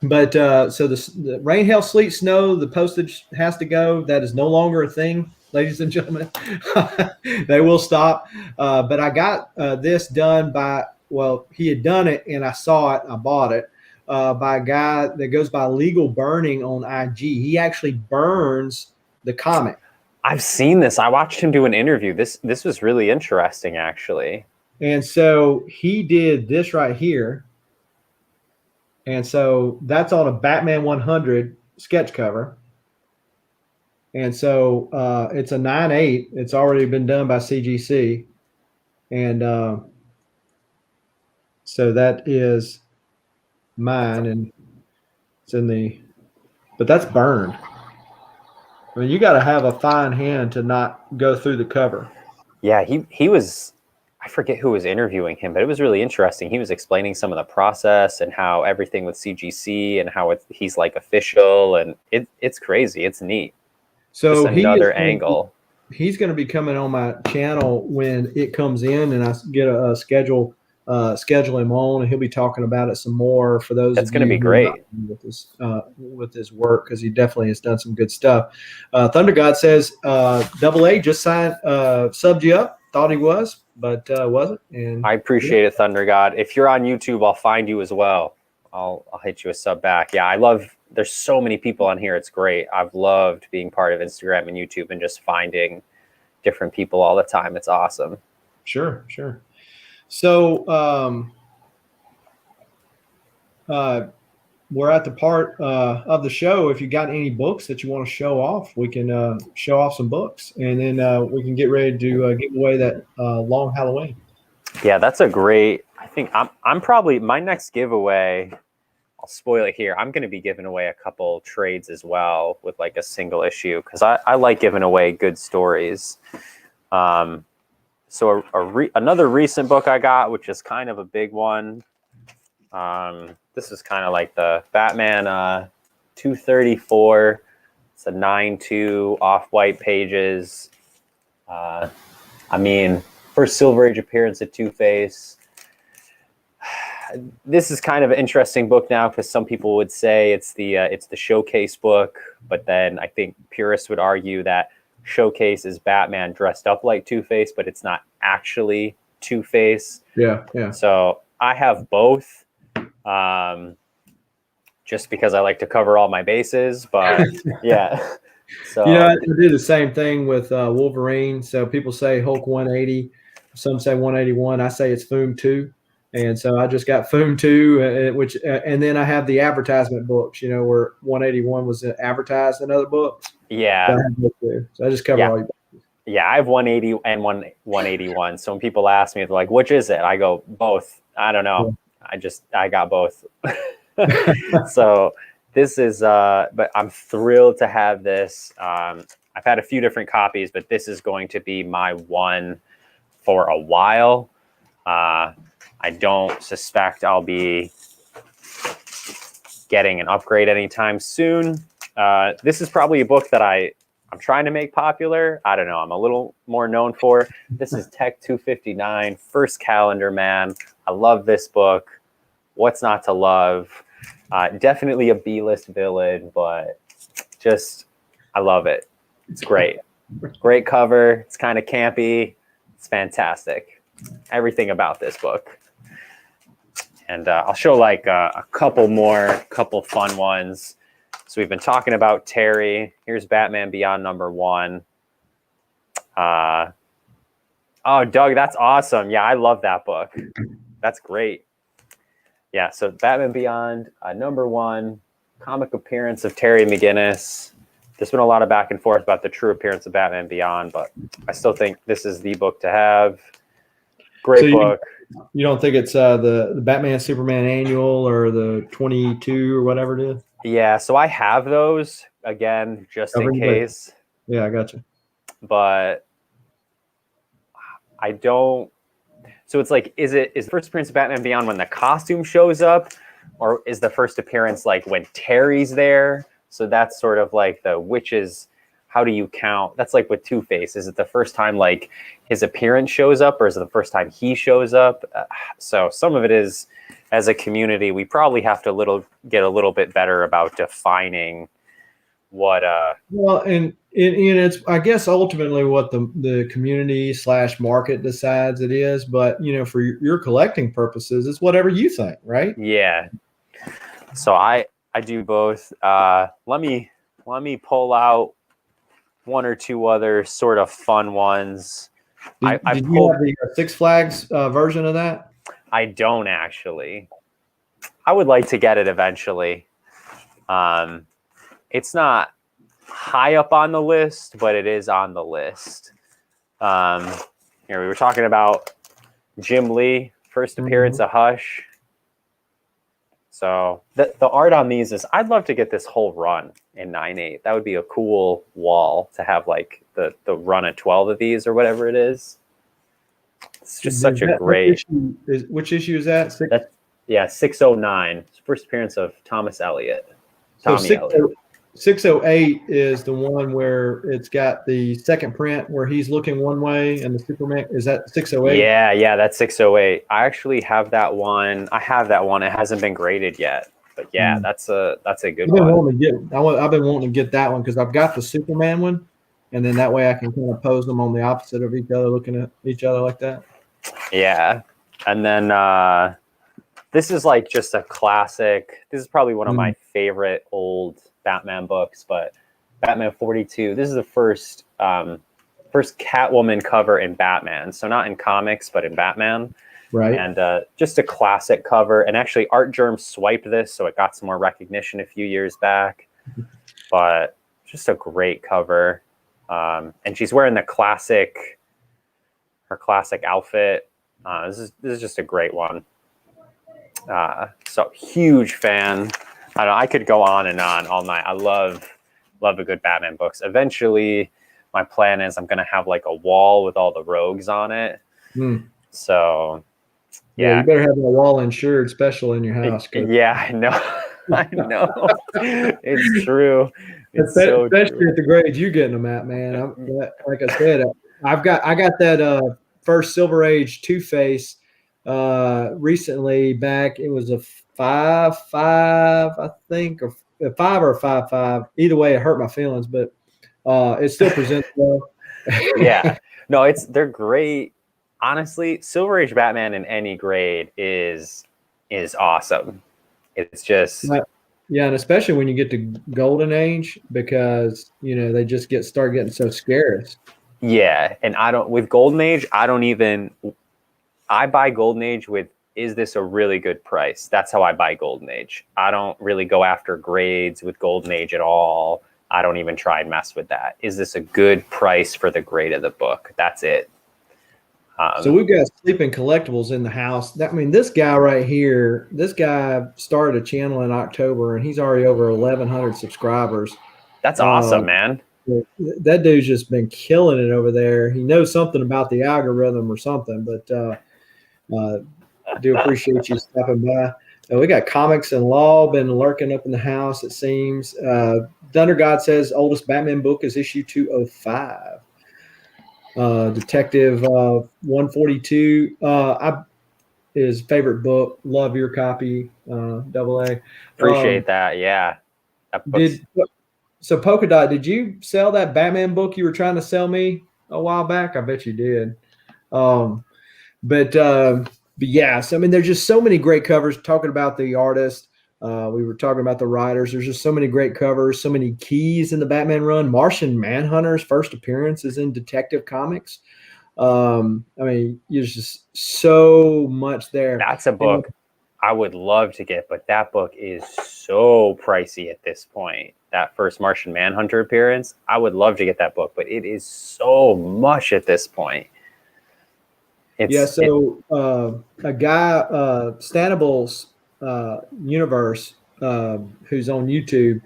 But so the rain, hail, sleet, snow, the postage has to go. That is no longer a thing, ladies and gentlemen. They will stop. But I got this done he had done it, and I saw it. I bought it by a guy that goes by Legal Burning on IG. He actually burns the comic. I've seen this. I watched him do an interview. This was really interesting, actually. And so he did this right here. And so that's on a Batman 100 sketch cover. And so it's a 9/8. It's already been done by CGC. And so that is mine. And it's but that's burned. I mean, you got to have a fine hand to not go through the cover. Yeah, he was, I forget who was interviewing him, but it was really interesting. He was explaining some of the process and how everything with CGC and how he's like official, and it's crazy. It's neat. So just another angle. He's going to be coming on my channel when it comes in, and I get a schedule him on, and he'll be talking about it some more for those. That's going to be great with his work, because he definitely has done some good stuff. Thunder God says Double A just subbed you up. Thought he was, but wasn't. And I appreciate it, Thunder God. If you're on YouTube, I'll find you as well. I'll hit you a sub back. Yeah, there's so many people on here. It's great. I've loved being part of Instagram and YouTube and just finding different people all the time. It's awesome. Sure. So we're at the part of the show. If you got any books that you want to show off, we can show off some books, and then we can get ready to give away that long Halloween. Yeah, that's a great. I think I'm probably my next giveaway. I'll spoil it here. I'm going to be giving away a couple trades as well with like a single issue, because I like giving away good stories. So another recent book I got, which is kind of a big one. This is kind of like the Batman 234. It's a 9/2 off-white pages. I mean, first Silver Age appearance of Two-Face. This is kind of an interesting book now, because some people would say it's the showcase book, but then I think purists would argue that Showcase is Batman dressed up like Two-Face, but it's not actually Two-Face. Yeah. So I have both. just because I like to cover all my bases. But yeah, so I do the same thing with Wolverine. So people say Hulk 180, some say 181. I say it's Foom 2. And so I just got Foom 2, which and then I have the advertisement books, where 181 was advertised in other books. Yeah. So I just cover all your bases. Yeah, I have 180 and 181. So when people ask me, they're like, which is it? I go, both. I don't know. Yeah. I got both. So this is, but I'm thrilled to have this. I've had a few different copies, but this is going to be my one for a while. I don't suspect I'll be getting an upgrade anytime soon. This is probably a book that I'm trying to make popular. I don't know. I'm a little more known for. This is Tech 259, First Calendar Man. I love this book. What's not to love? Definitely a B-list villain, but I love it. It's great. Great cover. It's kind of campy. It's fantastic. Everything about this book. And I'll show like a couple fun ones. So we've been talking about Terry. Here's Batman Beyond #1. Oh, Doug, that's awesome. Yeah, I love that book. That's great. Yeah, so Batman Beyond #1, comic appearance of Terry McGinnis. There's been a lot of back and forth about the true appearance of Batman Beyond, but I still think this is the book to have. Great book. You don't think it's the Batman Superman annual or the 22 or whatever it is? Yeah, so I have those, again, just in case. Yeah, I got you. But I don't. So it's like, is the first appearance of Batman Beyond when the costume shows up? Or is the first appearance like when Terry's there? So that's sort of like how do you count? That's like with Two-Face. Is it the first time like his appearance shows up, or is it the first time he shows up? So some of it is, as a community, we probably have to get a little bit better about defining what. Well, and it's, I guess, ultimately what the community / market decides it is. But for your collecting purposes, it's whatever you think, right? Yeah. So I do both. Let me pull out one or two other sort of fun ones. Did you have the Six Flags version of that? I don't actually. I would like to get it eventually. It's not high up on the list, but it is on the list. Here we were talking about Jim Lee, first appearance of Hush. So the art on these is, I'd love to get this whole run in 9/8. That would be a cool wall to have, like the run of 12 of these or whatever it is. It's just such a great. Which issue is that? 609. First appearance of Thomas Elliott. Tommy Elliott. 608 is the one where it's got the second print where he's looking one way and the Superman. Is that 608? Yeah, that's 608. I actually have that one. It hasn't been graded yet, but yeah, that's a good one. I've been wanting to get that one because I've got the Superman one, and then that way I can kind of pose them on the opposite of each other, looking at each other like that. Yeah, and then this is like just a classic. This is probably one of my favorite old Batman books, but Batman 42. This is the first Catwoman cover in Batman. So not in comics, but in Batman. Right. And just a classic cover. And actually Art Germ swiped this, so it got some more recognition a few years back. But just a great cover. And she's wearing her classic outfit. This is just a great one. So huge fan. I don't know, I could go on and on all night. I love a good Batman books. Eventually, my plan is I'm going to have like a wall with all the rogues on it. So, yeah. You better have a wall insured special in your house. Yeah, I know. I know. It's true. It's especially at the grades you're getting them at, man. Like I said, I got that first Silver Age Two-Face recently back. It was a 5.5, I think, or 5 or 5.5. Either way, it hurt my feelings, but it still presents well. Yeah, no, they're great. Honestly, Silver Age Batman in any grade is awesome. It's just Yeah, and especially when you get to Golden Age, because they just start getting so scarce. yeah. And I don't with Golden Age. I buy Golden Age with, is this a really good price? That's how I buy Golden Age. I don't really go after grades with Golden Age at all. I don't even try and mess with that. Is this a good price for the grade of the book? That's it. So we've got Sleeping Collectibles in the house. This guy right here, this guy started a channel in October, and he's already over 1,100 subscribers. That's awesome, man. That dude's just been killing it over there. He knows something about the algorithm or something, but I do appreciate you stopping by. We got Comics and Law been lurking up in the house, it seems. Thunder God says oldest Batman book is issue 205. Detective 142 his favorite book. Love your copy, AA. Appreciate that. Yeah. So Polka Dot, did you sell that Batman book you were trying to sell me a while back? I bet you did. But yeah, so there's just so many great covers. Talking about the artist, we were talking about the writers. There's just so many great covers, so many keys in the Batman run. Martian Manhunter's first appearance is in Detective Comics. There's just so much there. That's a book I would love to get, but that book is so pricey at this point. That first Martian Manhunter appearance, I would love to get that book, but it is so much at this point. A guy, Stanibal's Universe, who's on YouTube,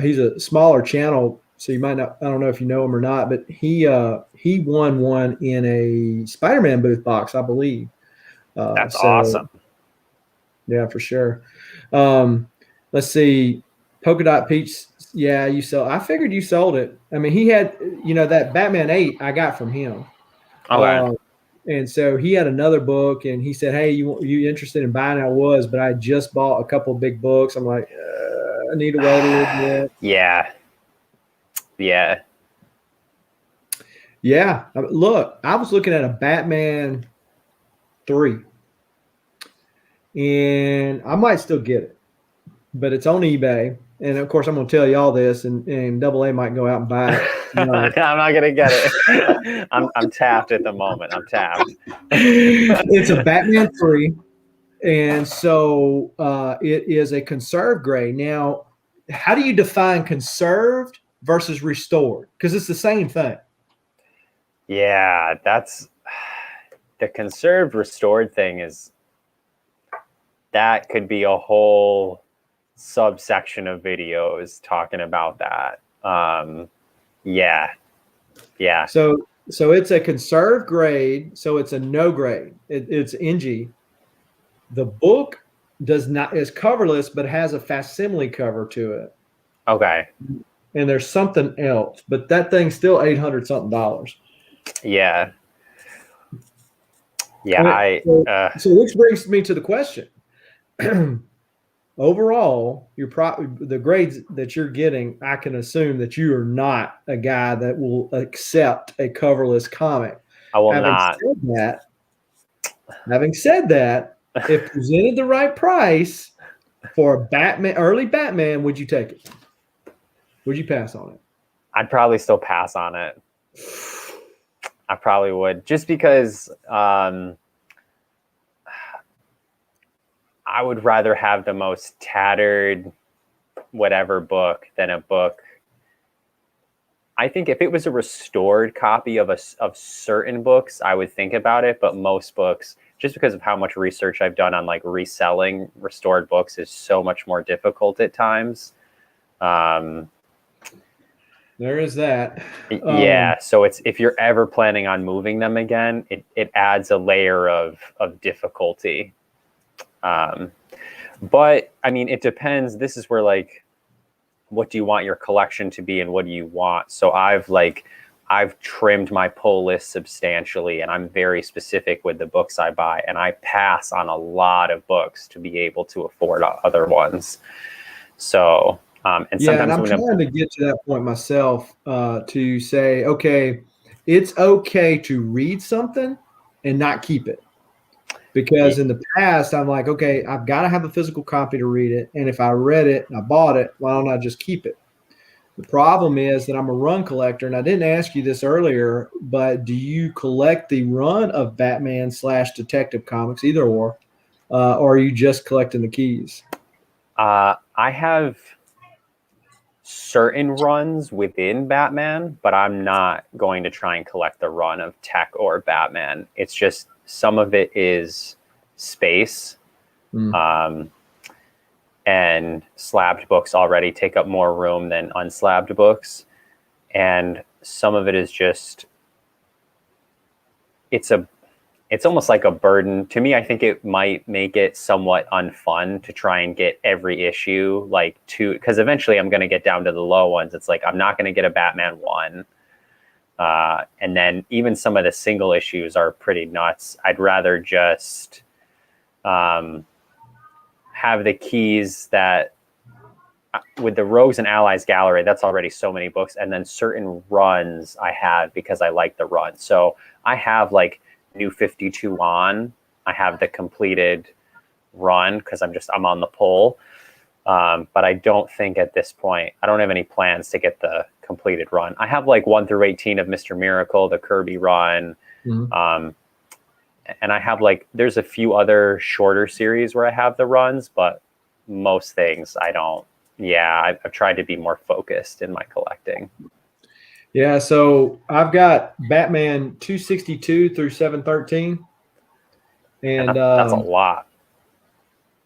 he's a smaller channel, so you might not, I don't know if you know him or not, but he won one in a Spider-Man booth box, I believe. That's awesome. Yeah, for sure. Let's see. Polka Dot Peach. Yeah, you sell. I figured you sold it. He had, that Batman 8 I got from him. Okay. And so he had another book, and he said, "Hey, you interested in buying it?" I was, but I just bought a couple of big books. I'm like, I need to wait a little bit. Yeah. Look, I was looking at a Batman 3, and I might still get it, but it's on eBay. And of course, I'm going to tell you all this, and AA might go out and buy it. I'm not going to get it. I'm tapped at the moment. I'm tapped. It's a Batman 3, and so it is a conserved grade. Now, how do you define conserved versus restored? Because it's the same thing. Yeah, that's the conserved restored thing that could be a whole subsection of videos talking about that. Yeah. So it's a conserved grade. So it's a no grade. It's NG. The book is coverless, but has a facsimile cover to it. Okay. And there's something else, but that thing's still $800 something. Yeah. So which brings me to the question. Overall, the grades that you're getting, I can assume that you are not a guy that will accept a coverless comic. I will not. Having said that, if presented the right price for a early Batman, would you take it? Would you pass on it? I'd probably still pass on it. I probably would, just because I would rather have the most tattered whatever book than a book. I think if it was a restored copy of certain books, I would think about it. But most books, just because of how much research I've done on like reselling restored books, is so much more difficult at times. There is that. Yeah. So if you're ever planning on moving them again, it adds a layer of difficulty. But it depends. This is where what do you want your collection to be and what do you want? So I've trimmed my pull list substantially, and I'm very specific with the books I buy, and I pass on a lot of books to be able to afford other ones. So, and sometimes I'm trying to get to that point myself, to say, okay, it's okay to read something and not keep it. because in the past I'm like, okay, I've got to have a physical copy to read it, and if I read it and I bought it, why don't I just keep it? The problem is that I'm a run collector, and I didn't ask you this earlier, but do you collect the run of Batman / Detective Comics, either or are you just collecting the keys? I have certain runs within Batman, but I'm not going to try and collect the run of Tech or Batman. It's just some of it is space. And slabbed books already take up more room than unslabbed books. And some of it is just, it's almost like a burden. To me, I think it might make it somewhat unfun to try and get every issue, because eventually I'm going to get down to the low ones. It's like, I'm not going to get a Batman 1. And then even some of the single issues are pretty nuts. I'd rather just have the keys that with the Rogues and Allies gallery, that's already so many books. And then certain runs I have because I like the run. So I have like New 52 on. I have the completed run because I'm on the pull. But I don't think at this point, I don't have any plans to get the completed run. I have like 1 through 18 of Mr. Miracle, the Kirby run. And I have there's a few other shorter series where I have the runs, but most things I don't. Yeah, I've tried to be more focused in my collecting. Yeah, so I've got Batman 262 through 713. And that's a lot.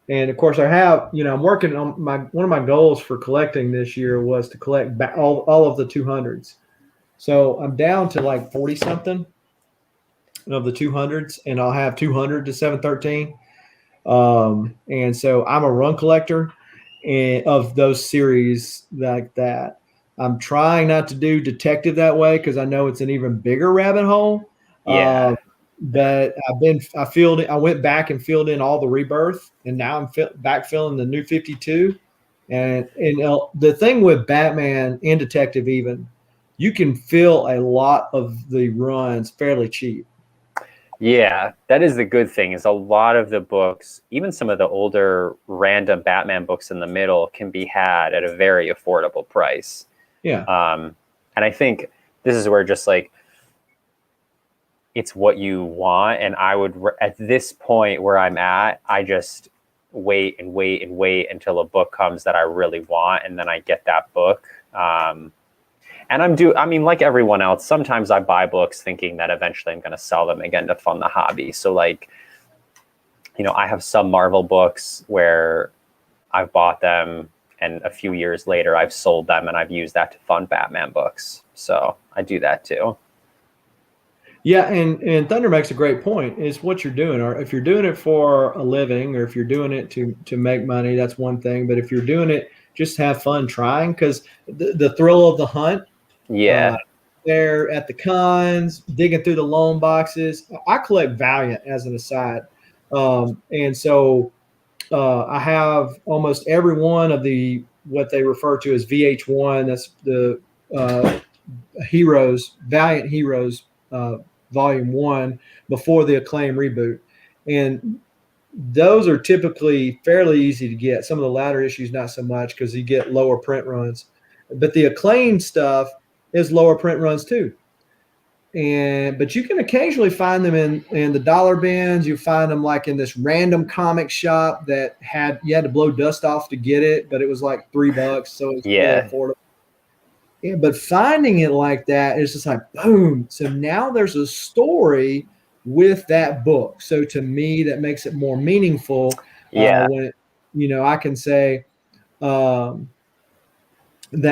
And of course I have, I'm working on one of my goals for collecting this year was to collect all of the 200s. So I'm down to like 40 something of the 200s, and I'll have 200 to 713. And so I'm a run collector of those series like that. I'm trying not to do detective that way because I know it's an even bigger rabbit hole. Yeah. But I went back and filled in all the Rebirth, and now I'm back filling the New 52. And the thing with Batman and Detective, even, you can fill a lot of the runs fairly cheap. Yeah, that is the good thing, is a lot of the books, even some of the older random Batman books in the middle, can be had at a very affordable price. Yeah. And I think this is where just it's what you want. And I would, at this point where I'm at, I just wait and wait and wait until a book comes that I really want. And then I get that book. And like everyone else, sometimes I buy books thinking that eventually I'm going to sell them again to fund the hobby. So I have some Marvel books where I've bought them and a few years later I've sold them and I've used that to fund Batman books. So I do that too. Yeah. And Thunder makes a great point. Is what you're doing, or if you're doing it for a living, or if you're doing it to make money, that's one thing. But if you're doing it, just have fun trying, because the thrill of the hunt. Yeah. They're at the cons, digging through the loan boxes. I collect Valiant as an aside. And so I have almost every one of what they refer to as VH1. That's the Valiant Heroes Volume 1 before the Acclaim reboot. And those are typically fairly easy to get. Some of the latter issues, not so much, because you get lower print runs. But the Acclaim stuff is lower print runs too. But you can occasionally find them in the dollar bins. You find them like in this random comic shop that you had to blow dust off to get it, but it was like $3, so it's really affordable. Yeah, but finding it like that is just like boom. So now there's a story with that book. So to me, that makes it more meaningful. When I can say that,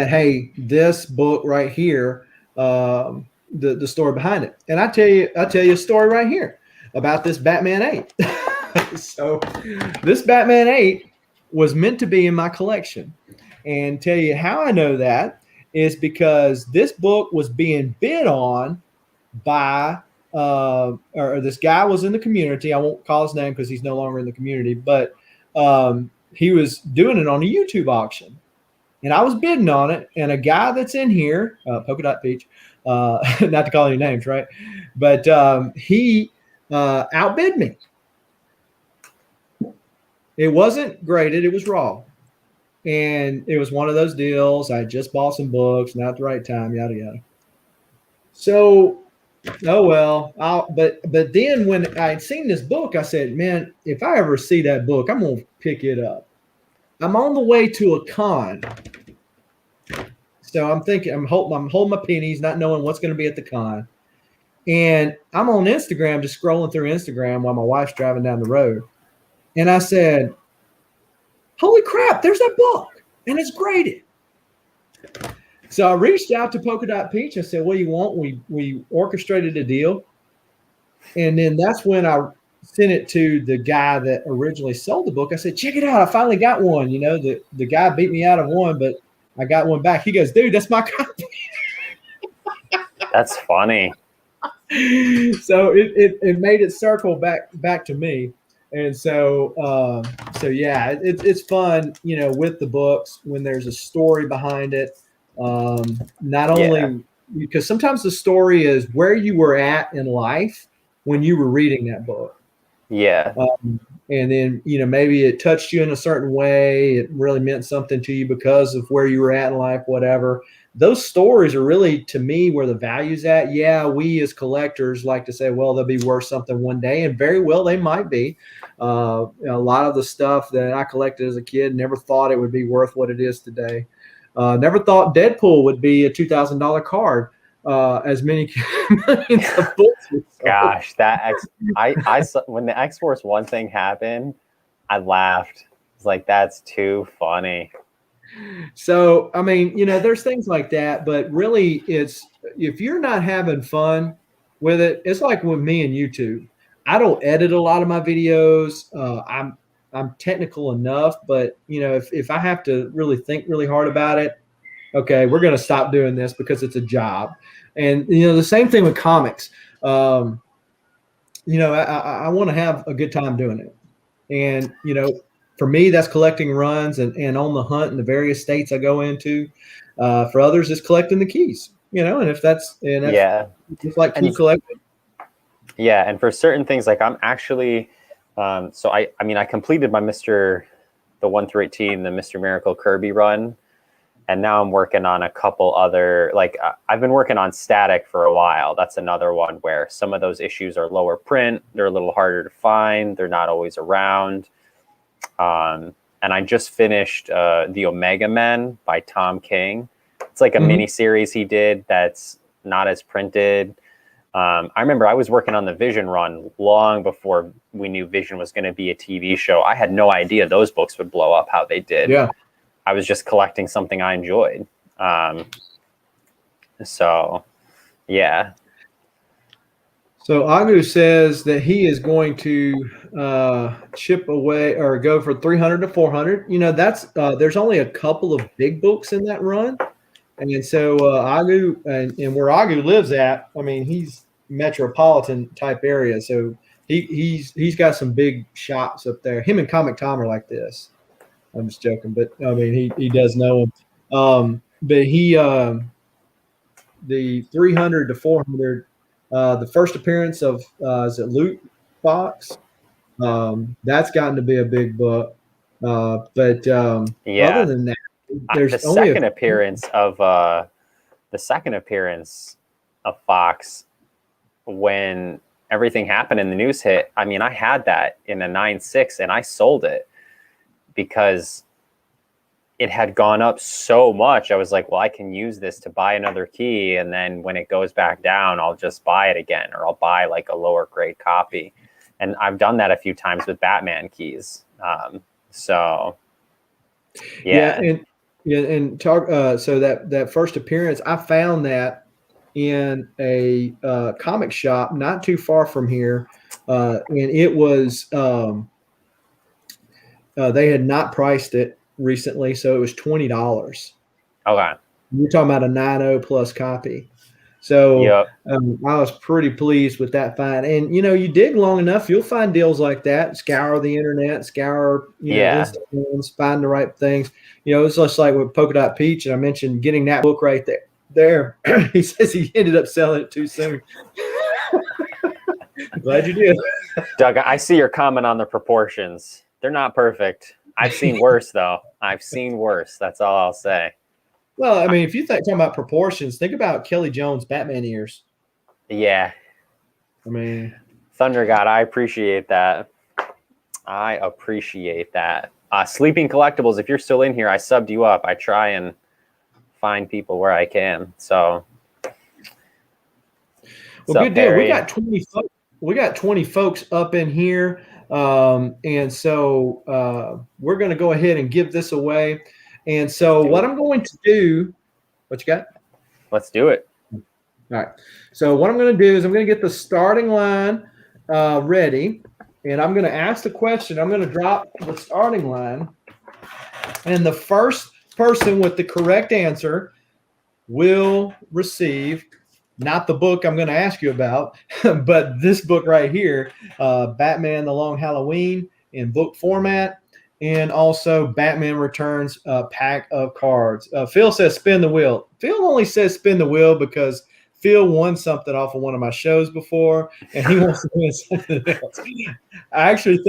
hey, this book right here, the story behind it. And I'll tell you a story right here about this Batman 8. So this Batman 8 was meant to be in my collection. And tell you how I know that is because this book was being bid on by or this guy was in the community. I won't call his name because he's no longer in the community, but he was doing it on a YouTube auction. And I was bidding on it, and a guy that's in here, Polka Dot Peach, not to call any names, right? But he outbid me. It wasn't graded; it was raw, and it was one of those deals. I just bought some books, not at the right time, yada yada. So, oh well. But then when I had seen this book, I said, "Man, if I ever see that book, I'm gonna pick it up." I'm on the way to a con, so I'm thinking I'm holding my pennies, not knowing what's going to be at the con. And I'm on Instagram, just scrolling through Instagram while my wife's driving down the road. And I said, "Holy crap, there's that book, and it's graded." So I reached out to Polka Dot Peach. I said, "What do you want?" We orchestrated a deal, and then that's when I sent it to the guy that originally sold the book. I said, "Check it out, I finally got one." You know, the guy beat me out of one, but I got one back. He goes, "Dude, that's my copy." That's funny. So it made it circle back to me. And so yeah, it's fun, you know, with the books when there's a story behind it. Not only because sometimes the story is where you were at in life when you were reading that book. Yeah. And then, you know, maybe it touched you in a certain way. It really meant something to you because of where you were at in life, whatever. Those stories are really, to me, where the value's at. Yeah, we as collectors like to say, well, they'll be worth something one day, and very well they might be. A lot of the stuff that I collected as a kid, never thought it would be worth what it is today. Never thought Deadpool would be a $2,000 card. As many millions of books. Gosh, I when the X-Force 1 thing happened, I laughed. It's like, that's too funny. So, I mean, you know, there's things like that, but really it's if you're not having fun with it, it's like with me and YouTube. I don't edit a lot of my videos. I'm technical enough, but you know, if I have to really think really hard about it, okay, we're going to stop doing this because it's a job. And, you know, the same thing with comics. You know, I want to have a good time doing it. And, you know, for me, that's collecting runs and on the hunt in the various states I go into. For others, it's collecting the keys, you know, and that's just like key collecting. Yeah. And for certain things, like I'm actually, so I mean, I completed my the 1 through 18, the Mr. Miracle Kirby run. And now I'm working on a couple other, like I've been working on Static for a while. That's another one where some of those issues are lower print. They're a little harder to find. They're not always around. And I just finished the Omega Men by Tom King. It's like a mini series he did that's not as printed. I remember I was working on the Vision run long before we knew Vision was going to be a TV show. I had no idea those books would blow up how they did. Yeah. I was just collecting something I enjoyed. So, yeah. So Agu says that he is going to chip away or go for 300 to 400. You know, that's there's only a couple of big books in that run. And so Agu and where Agu lives at, I mean, he's metropolitan type area. So he's got some big shops up there. Him and Comic Tom are like this. I'm just joking, but I mean, he does know him. But he, the 300 to 400, the first appearance of, is it Loot Box? That's gotten to be a big book. But other than that, there's the only second appearance of Fox when everything happened and the news hit. I mean, I had that in a 9.6 and I sold it because it had gone up so much. I was like, well, I can use this to buy another key. And then when it goes back down, I'll just buy it again, or I'll buy like a lower grade copy. And I've done that a few times with Batman keys. So yeah. And talk, so that first appearance, I found that in a comic shop not too far from here. And it was, they had not priced it recently, so it was $20. Okay. You're talking about a 9.0 plus copy. So I was pretty pleased with that find. And, you know, you dig long enough, you'll find deals like that. Scour the internet, scour, Instagrams, find the right things. You know, it's just like with Polka Dot Peach, and I mentioned getting that book right there. He says he ended up selling it too soon. Glad you did. Doug, I see your comment on the proportions. They're not perfect. I've seen worse, though. I've seen worse. That's all I'll say. Well, I mean, if you talking about proportions, think about Kelly Jones' Batman ears. Yeah. I mean, Thunder God, I appreciate that. I appreciate that. Sleeping Collectibles, if you're still in here, I subbed you up. I try and find people where I can. So, well, good deal. We got 20 folks. We got 20 folks up in here. And so we're going to go ahead and give this away. And so what I'm going to do, what you got? Let's do it. All right. So what I'm going to do is I'm going to get the starting line ready, and I'm going to ask the question. I'm going to drop the starting line, and the first person with the correct answer will receive not the book I'm going to ask you about, but this book right here, Batman The Long Halloween in book format, and also Batman Returns pack of cards. Phil says spin the wheel. Phil only says spin the wheel because Phil won something off of one of my shows before, and he wants to win something else. I actually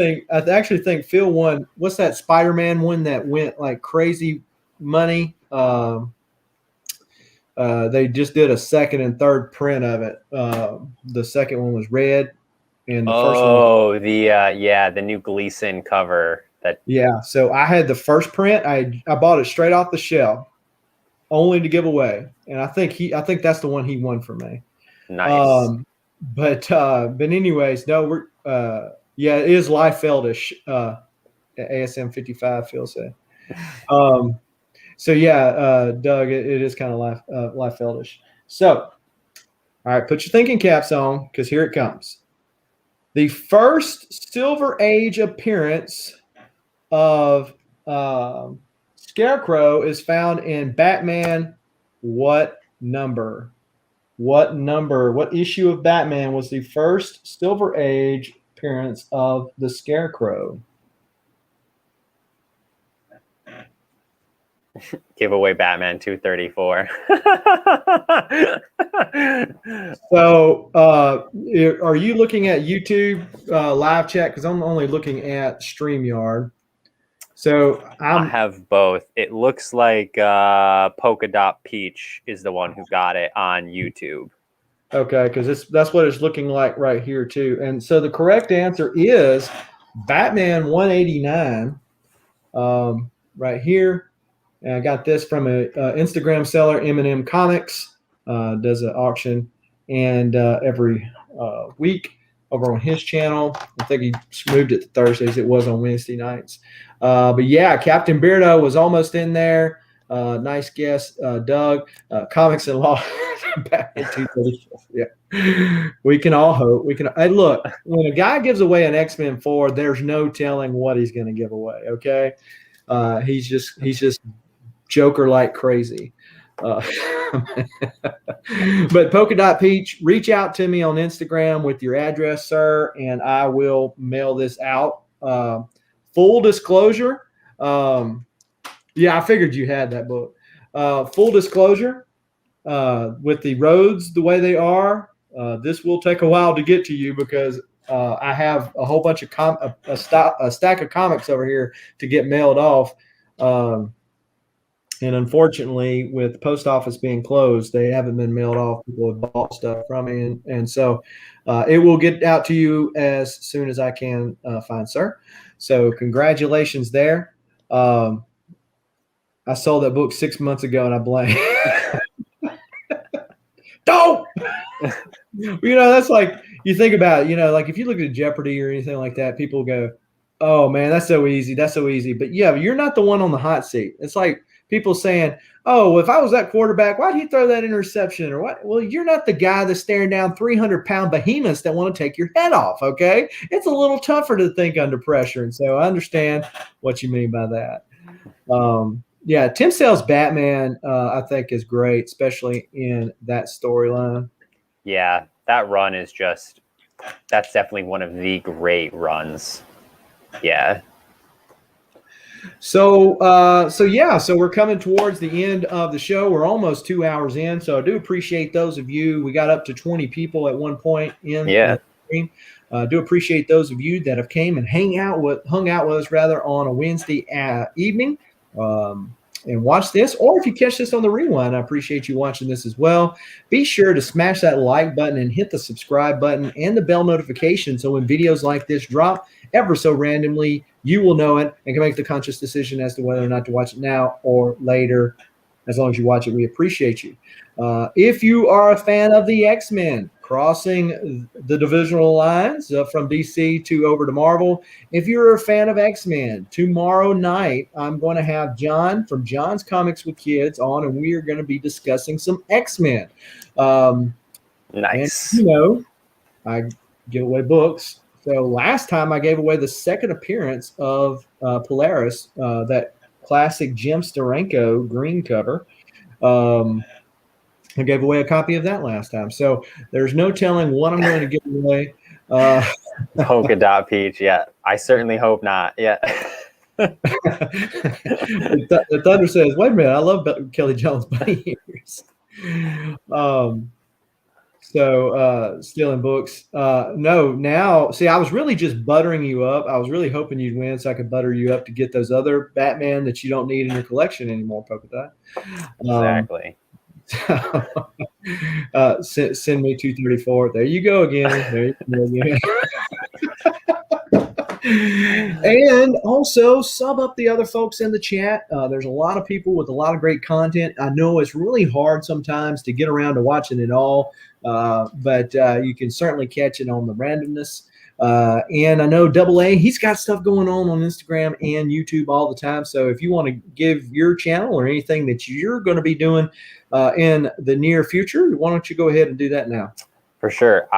think Phil won. What's that Spider-Man one that went like crazy money? They just did a second and third print of it. The second one was red, and the first one. The new Gleason cover. Yeah, so I had the first print. I bought it straight off the shelf, only to give away, and I think that's the one he won for me. Nice. But anyways, no, we're it is Liefeldish. ASM 55, Phil said. So yeah, Doug, it is kind of Liefeldish. So, all right, put your thinking caps on because here it comes. The first Silver Age appearance of Scarecrow is found in Batman. What number? What issue of Batman was the first Silver Age appearance of the Scarecrow? Giveaway Batman 234. So, are you looking at YouTube live chat? Because I'm only looking at StreamYard. So I have both. It looks like Polka Dot Peach is the one who got it on YouTube. Okay, because that's what it's looking like right here too. And so the correct answer is Batman 189, right here. And I got this from a Instagram seller, M&M Comics, does an auction and every week over on his channel. I think he moved it to Thursdays. It was on Wednesday nights. But yeah, Captain Beardo was almost in there. Nice guess, Doug. Comics and Law. Batman 234. Yeah, we can all hope. Hey, look, when a guy gives away an X-Men 4, there's no telling what he's going to give away. Okay, he's just Joker like crazy. But Polka Dot Peach, reach out to me on Instagram with your address, sir, and I will mail this out. Full disclosure, I figured you had that book. Full disclosure, with the roads the way they are, this will take a while to get to you because I have a whole bunch of a stack of comics over here to get mailed off. And unfortunately, with the post office being closed, they haven't been mailed off. People have bought stuff from me. And so it will get out to you as soon as I can find, sir. So congratulations there. I sold that book 6 months ago, and I blame. Don't! That's like, you think about it, like if you look at Jeopardy or anything like that, people go, oh, man, that's so easy. That's so easy. But, yeah, you're not the one on the hot seat. It's like people saying, oh, well, if I was that quarterback, why'd he throw that interception? Or what? Well, you're not the guy that's staring down 300-pound behemoths that want to take your head off, okay? It's a little tougher to think under pressure. And so I understand what you mean by that. Tim Sale's Batman, I think, is great, especially in that storyline. Yeah, that run is that's definitely one of the great runs. Yeah. So we're coming towards the end of the show. We're almost 2 hours in, so I do appreciate those of you. We got up to 20 people at one point in stream. Do appreciate those of you that have came and hung out with us rather on a Wednesday evening. And watch this, or if you catch this on the rewind, I appreciate you watching this as well. Be sure to smash that like button and hit the subscribe button and the bell notification so when videos like this drop ever so randomly, you will know it and can make the conscious decision as to whether or not to watch it now or later. As long as you watch it, we appreciate you. If you are a fan of the X-Men, crossing the divisional lines from DC to over to Marvel, if you're a fan of X-Men, tomorrow night I'm going to have John from John's Comics with Kids on, and we are going to be discussing some X-Men. Nice. And, I give away books. So last time I gave away the second appearance of Polaris, that classic Jim Steranko green cover. I gave away a copy of that last time. So there's no telling what I'm going to give away. Polka dot peach. Yeah, I certainly hope not. Yeah. The Thunder says, wait a minute, I love Kelly Jones bunny ears. Stealing books. No, now, see, I was really just buttering you up. I was really hoping you'd win so I could butter you up to get those other Batman that you don't need in your collection anymore, Polka Dot. Exactly. Send me 234. There you go again. There you go again. And also sub up the other folks in the chat. There's a lot of people with a lot of great content. I know it's really hard sometimes to get around to watching it all, but you can certainly catch it on the randomness. And I know Double A, he's got stuff going on Instagram and YouTube all the time. So if you want to give your channel or anything that you're going to be doing in the near future, why don't you go ahead and do that now? For sure.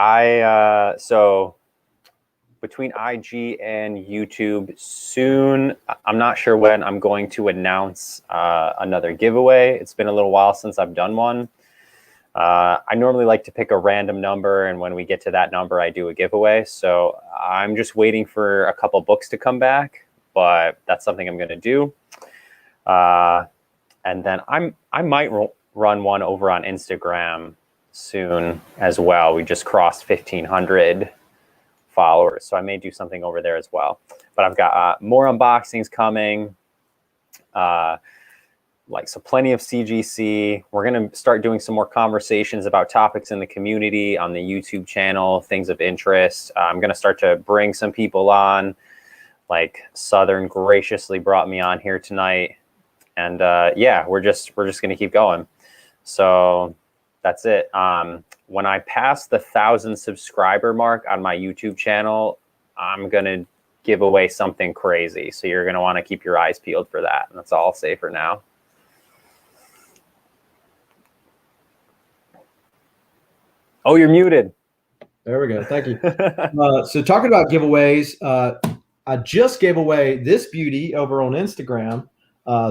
So between IG and YouTube soon, I'm not sure when I'm going to announce another giveaway. It's been a little while since I've done one. I normally like to pick a random number, and when we get to that number, I do a giveaway. So I'm just waiting for a couple books to come back, but that's something I'm going to do. And then I might run one over on Instagram soon as well. We just crossed 1,500 followers, so I may do something over there as well. But I've got more unboxings coming. So plenty of CGC. We're going to start doing some more conversations about topics in the community on the YouTube channel, things of interest. I'm going to start to bring some people on, like Southern graciously brought me on here tonight. And yeah, we're just going to keep going. So that's it. When I pass the 1,000 subscriber mark on my YouTube channel, I'm going to give away something crazy. So you're going to want to keep your eyes peeled for that. And that's all I'll say for now. Oh, you're muted. There we go. Thank you. So talking about giveaways, I just gave away this beauty over on Instagram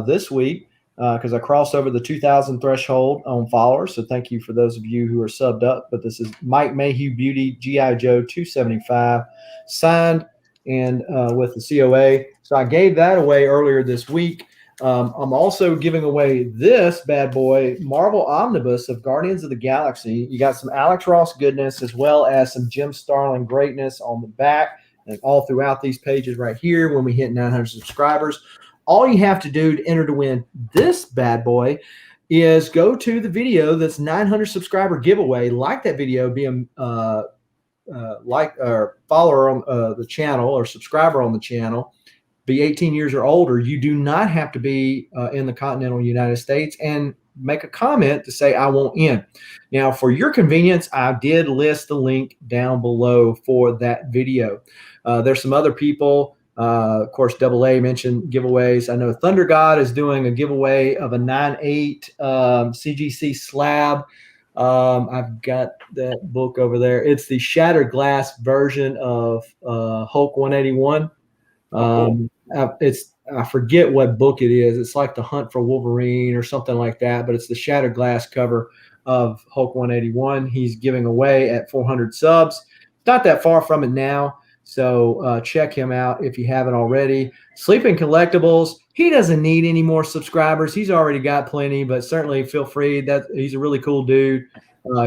this week because I crossed over the 2,000 threshold on followers. So thank you for those of you who are subbed up. But this is Mike Mayhew Beauty, G.I. Joe 275, signed and with the COA. So I gave that away earlier this week. I'm also giving away this bad boy, Marvel Omnibus of Guardians of the Galaxy. You got some Alex Ross goodness as well as some Jim Starlin greatness on the back and all throughout these pages right here when we hit 900 subscribers. All you have to do to enter to win this bad boy is go to the video that's 900 subscriber giveaway, like that video, be a like or follower on the channel or subscriber on the channel. Be 18 years or older. You do not have to be in the continental United States, and make a comment to say, I want in. Now, for your convenience, I did list the link down below for that video. There's some other people. Of course, Double A mentioned giveaways. I know Thunder God is doing a giveaway of a 9/8 CGC slab. I've got that book over there. It's the Shattered Glass version of Hulk 181. I forget what book it is. It's like The Hunt for Wolverine or something like that, but it's the Shattered Glass cover of Hulk 181. He's giving away at 400 subs. Not that far from it now, so check him out if you haven't already. Sleeping Collectibles, he doesn't need any more subscribers. He's already got plenty, but certainly feel free. He's a really cool dude.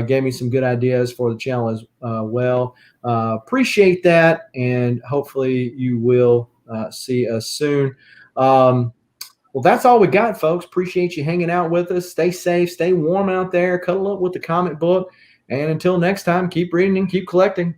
gave me some good ideas for the channel as well. Appreciate that, and hopefully you will see us soon. Well, that's all we got, folks. Appreciate you hanging out with us. Stay safe, stay warm out there, cuddle up with the comic book, and until next time, keep reading and keep collecting.